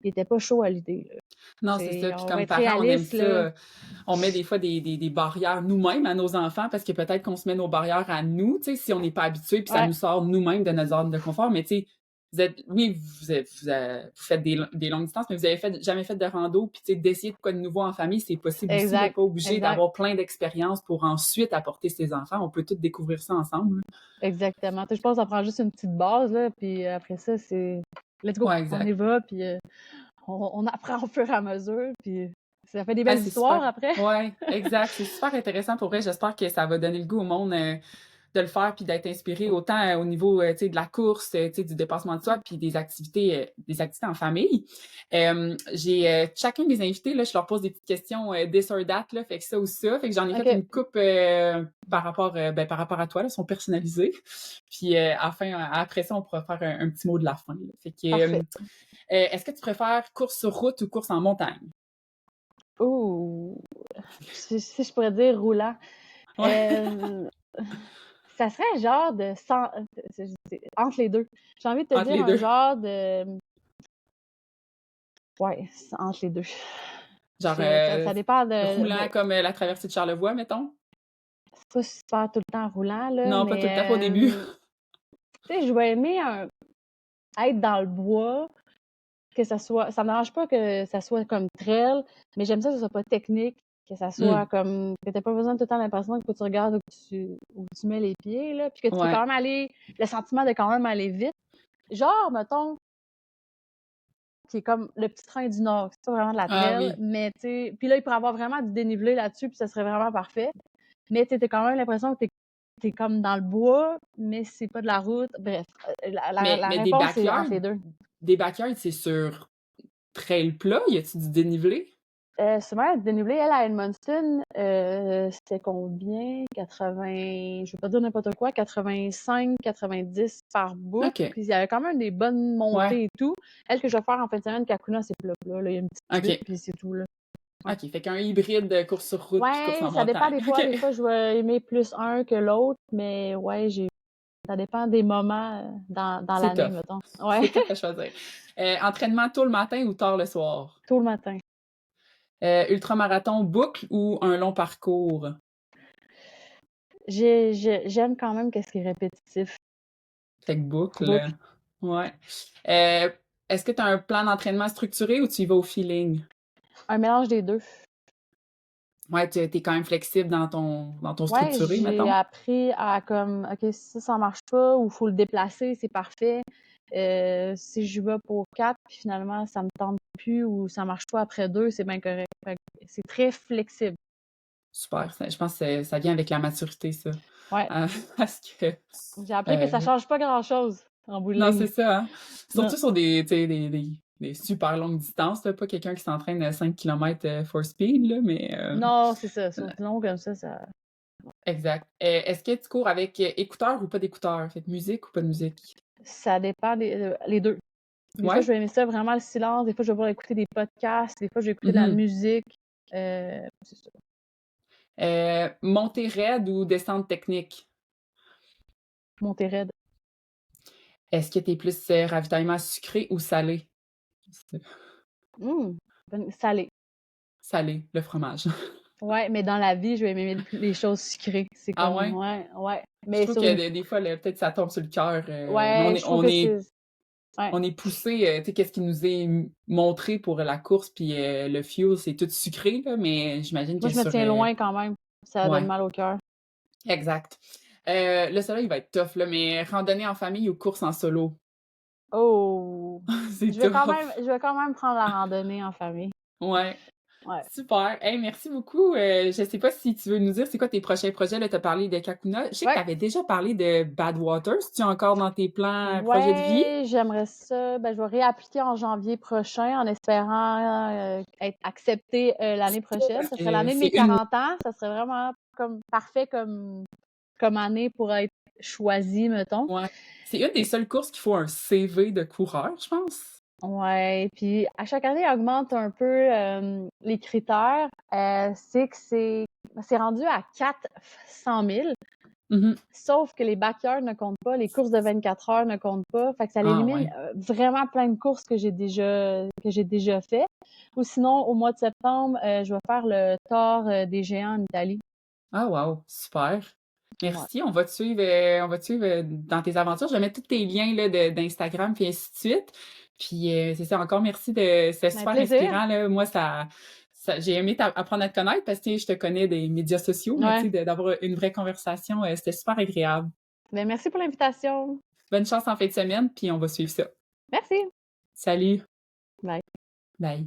Speaker 2: il était pas chaud à l'idée, là.
Speaker 1: Non, c'est ça. Puis
Speaker 2: On va
Speaker 1: comme
Speaker 2: être
Speaker 1: parents, on aime
Speaker 2: réaliste, là.
Speaker 1: ça. On met des fois des barrières nous-mêmes à nos enfants parce que peut-être qu'on se met nos barrières à nous, tu sais, si on n'est pas habitué, puis ça
Speaker 2: Ouais,
Speaker 1: nous sort nous-mêmes de notre zone de confort. Mais tu sais, oui, vous faites des longues distances, mais vous avez jamais fait de rando, puis tu sais, d'essayer de quoi de nouveau en famille, c'est possible aussi, là,
Speaker 2: exact,
Speaker 1: pas obligé
Speaker 2: exact,
Speaker 1: d'avoir plein d'expériences pour ensuite apporter ses enfants. On peut tous découvrir ça ensemble.
Speaker 2: exactement. Tu sais, je pense que ça prend juste une petite base, là, puis après ça, c'est let's go,
Speaker 1: Ouais,
Speaker 2: on y
Speaker 1: exact.
Speaker 2: va, puis on apprend au fur et à mesure, puis ça fait des
Speaker 1: Ah,
Speaker 2: belles
Speaker 1: c'est
Speaker 2: histoires
Speaker 1: super.
Speaker 2: après.
Speaker 1: Ouais, exact. C'est super intéressant pour vrai. J'espère que ça va donner le goût au monde de le faire puis d'être inspiré autant au niveau tu sais, de la course, tu sais, du dépassement de soi puis des activités en famille. J'ai chacun des invités là, je leur pose des petites questions this or that là, fait que ça ou ça, fait que j'en ai fait
Speaker 2: OK,
Speaker 1: une coupe par rapport à toi là, sont personnalisées. Puis après ça on pourra faire un petit mot de la fin. Là. Fait que
Speaker 2: parfait.
Speaker 1: est-ce que tu préfères course sur route ou course en montagne?
Speaker 2: Ouh! Si je pourrais dire roulant.
Speaker 1: Ouais,
Speaker 2: Euh, Ça serait genre de entre les deux. J'ai envie de te
Speaker 1: entre
Speaker 2: dire
Speaker 1: les
Speaker 2: un
Speaker 1: deux.
Speaker 2: genre de ouais, c'est entre les deux.
Speaker 1: Genre,
Speaker 2: Ça dépend
Speaker 1: roulant comme la traversée de Charlevoix, mettons?
Speaker 2: c'est pas super tout le temps roulant, là,
Speaker 1: Non, pas tout le temps, pas au début.
Speaker 2: mais tu sais, je vais aimer être dans le bois, que ça me dérange pas que ça soit comme trail, mais j'aime ça que ce soit pas technique, que ça soit
Speaker 1: Mmh.
Speaker 2: comme, que t'aies pas besoin tout le temps l'impression que tu regardes où tu mets les pieds, là, puis que tu peux
Speaker 1: Ouais.
Speaker 2: quand même le sentiment de quand même aller vite. Genre, mettons, qui est comme le petit train du Nord. C'est pas vraiment de la
Speaker 1: Ah
Speaker 2: trail,
Speaker 1: oui.
Speaker 2: mais tu sais, puis là, il pourrait avoir vraiment du dénivelé là-dessus, puis ça serait vraiment parfait. Mais tu sais, t'as quand même l'impression que t'es comme dans le bois, mais c'est pas de la route. Bref, la
Speaker 1: Mais des
Speaker 2: réponse est
Speaker 1: backyards,
Speaker 2: entre les deux.
Speaker 1: c'est sur trail plat? Y a-tu du dénivelé?
Speaker 2: Souvent, le dénivelé, elle, à Edmundston, c'était combien? 80, je vais pas dire n'importe quoi, 85, 90 par bout.
Speaker 1: OK.
Speaker 2: Puis il y avait quand même des bonnes
Speaker 1: Ouais.
Speaker 2: montées et tout. Elle, que je vais faire en fin de semaine, Kakuna, c'est plat, plat. Là, il y a une petite butte,
Speaker 1: OK.
Speaker 2: puis c'est tout, là. Ouais.
Speaker 1: OK. Fait qu'un hybride de course sur route puis course
Speaker 2: Ouais,
Speaker 1: en
Speaker 2: ça dépend
Speaker 1: montagne.
Speaker 2: des fois.
Speaker 1: OK.
Speaker 2: Des fois, je vais aimer plus un que l'autre, mais ouais, ça dépend des moments dans
Speaker 1: C'est
Speaker 2: l'année,
Speaker 1: tough.
Speaker 2: mettons. Ouais,
Speaker 1: C'est tough à choisir. Entraînement tôt le matin ou tard le soir?
Speaker 2: tôt le matin.
Speaker 1: Ultramarathon boucle ou un long parcours?
Speaker 2: J'aime quand même qu'est-ce qui est répétitif.
Speaker 1: Fait que boucle.
Speaker 2: Boucle.
Speaker 1: Ouais. Euh, Est-ce que tu as un plan d'entraînement structuré ou tu y vas au feeling?
Speaker 2: Un mélange des deux.
Speaker 1: Ouais, tu es quand même flexible dans ton
Speaker 2: Ouais,
Speaker 1: structuré,
Speaker 2: j'ai
Speaker 1: mettons.
Speaker 2: appris à comme, OK, si ça marche pas ou faut le déplacer, c'est parfait. Si je vais pour 4 puis finalement ça me tente plus ou ça marche pas après 2, c'est bien correct. Fait que c'est très flexible.
Speaker 1: Super. Je pense que ça vient avec la maturité, ça.
Speaker 2: Ouais.
Speaker 1: Parce que
Speaker 2: J'ai appris que ça
Speaker 1: euh,
Speaker 2: change pas grand-chose en bout de
Speaker 1: non, c'est
Speaker 2: ligne.
Speaker 1: ça, hein.
Speaker 2: Non.
Speaker 1: Surtout sur tu sais, des super longues distances, là. Pas quelqu'un qui s'entraîne à 5 km for speed, là, mais
Speaker 2: Non, c'est ça. Sur du long comme ça.
Speaker 1: exact. Est-ce que tu cours avec écouteurs ou pas d'écouteurs? Fait que musique ou pas de musique?
Speaker 2: Ça dépend les deux. Des fois, je
Speaker 1: Ouais?
Speaker 2: vais aimer ça vraiment le silence. Des fois, je vais vouloir écouter des podcasts. Des fois, je vais écouter de la
Speaker 1: Mhm.
Speaker 2: musique. C'est ça.
Speaker 1: Montée raide ou descente technique?
Speaker 2: Monter.
Speaker 1: Est-ce que tu es plus ravitaillement sucré ou salé?
Speaker 2: Mmh. Salé.
Speaker 1: Salé, le fromage.
Speaker 2: Ouais, mais dans la vie, je vais aimer les choses sucrées. C'est
Speaker 1: Ah
Speaker 2: comme,
Speaker 1: ouais?
Speaker 2: ouais, ouais.
Speaker 1: Je
Speaker 2: Mais
Speaker 1: trouve
Speaker 2: sur
Speaker 1: que
Speaker 2: une,
Speaker 1: des fois, peut-être ça tombe sur le cœur. Mais
Speaker 2: ouais, je trouve que c'est, ouais.
Speaker 1: on est poussé, tu sais, qu'est-ce qui nous est montré pour la course, puis le fuel, c'est tout sucré, là, mais j'imagine
Speaker 2: Moi,
Speaker 1: que
Speaker 2: je me
Speaker 1: sur...
Speaker 2: tiens loin quand même. Ça donne
Speaker 1: ouais,
Speaker 2: mal au cœur.
Speaker 1: exact. Le soleil va être tough, là, mais randonnée en famille ou course en solo?
Speaker 2: Oh!
Speaker 1: C'est tough.
Speaker 2: Je vais quand même prendre la randonnée en famille.
Speaker 1: Ouais.
Speaker 2: Ouais.
Speaker 1: Super. Hey, merci beaucoup. Je sais pas si tu veux nous dire c'est quoi tes prochains projets. Là, tu as parlé de Kakuna. Je sais que tu
Speaker 2: Ouais.
Speaker 1: avais déjà parlé de Badwater. Si tu es encore dans tes plans, projets de vie?
Speaker 2: Ouais, j'aimerais ça. Ben, je vais réappliquer en janvier prochain en espérant être acceptée l'année prochaine.
Speaker 1: Parce
Speaker 2: Ça serait
Speaker 1: que
Speaker 2: l'année de
Speaker 1: c'est
Speaker 2: mes
Speaker 1: une
Speaker 2: 40 ans. Ça serait vraiment comme parfait comme année pour être choisie, mettons.
Speaker 1: ouais. C'est une des seules courses qu'il faut un CV de coureur, je pense.
Speaker 2: Ouais, puis à chaque année, elle augmente un peu les critères. C'est que c'est rendu à 400 000.
Speaker 1: Mhm.
Speaker 2: Sauf que les backyards ne comptent pas, les courses de 24 heures ne comptent pas. Fait que ça
Speaker 1: Ah
Speaker 2: élimine
Speaker 1: ouais.
Speaker 2: vraiment plein de courses que j'ai déjà fait. Ou sinon, au mois de septembre, je vais faire le Tour des géants en Italie.
Speaker 1: Ah wow, super.
Speaker 2: Ouais.
Speaker 1: Merci. On va te suivre dans tes aventures. Je vais mettre tous tes liens là, d'Instagram puis ainsi de suite. Puis c'est ça, encore merci de. C'est
Speaker 2: Un
Speaker 1: super
Speaker 2: plaisir.
Speaker 1: inspirant. Là. Moi, j'ai aimé apprendre à te connaître parce que tu sais, je te connais des médias sociaux, mais tu
Speaker 2: Ouais.
Speaker 1: sais, d'avoir une vraie conversation, c'était super agréable.
Speaker 2: Ben, merci pour l'invitation.
Speaker 1: Bonne chance en fin de semaine, puis on va suivre ça.
Speaker 2: Merci.
Speaker 1: Salut.
Speaker 2: Bye.
Speaker 1: Bye.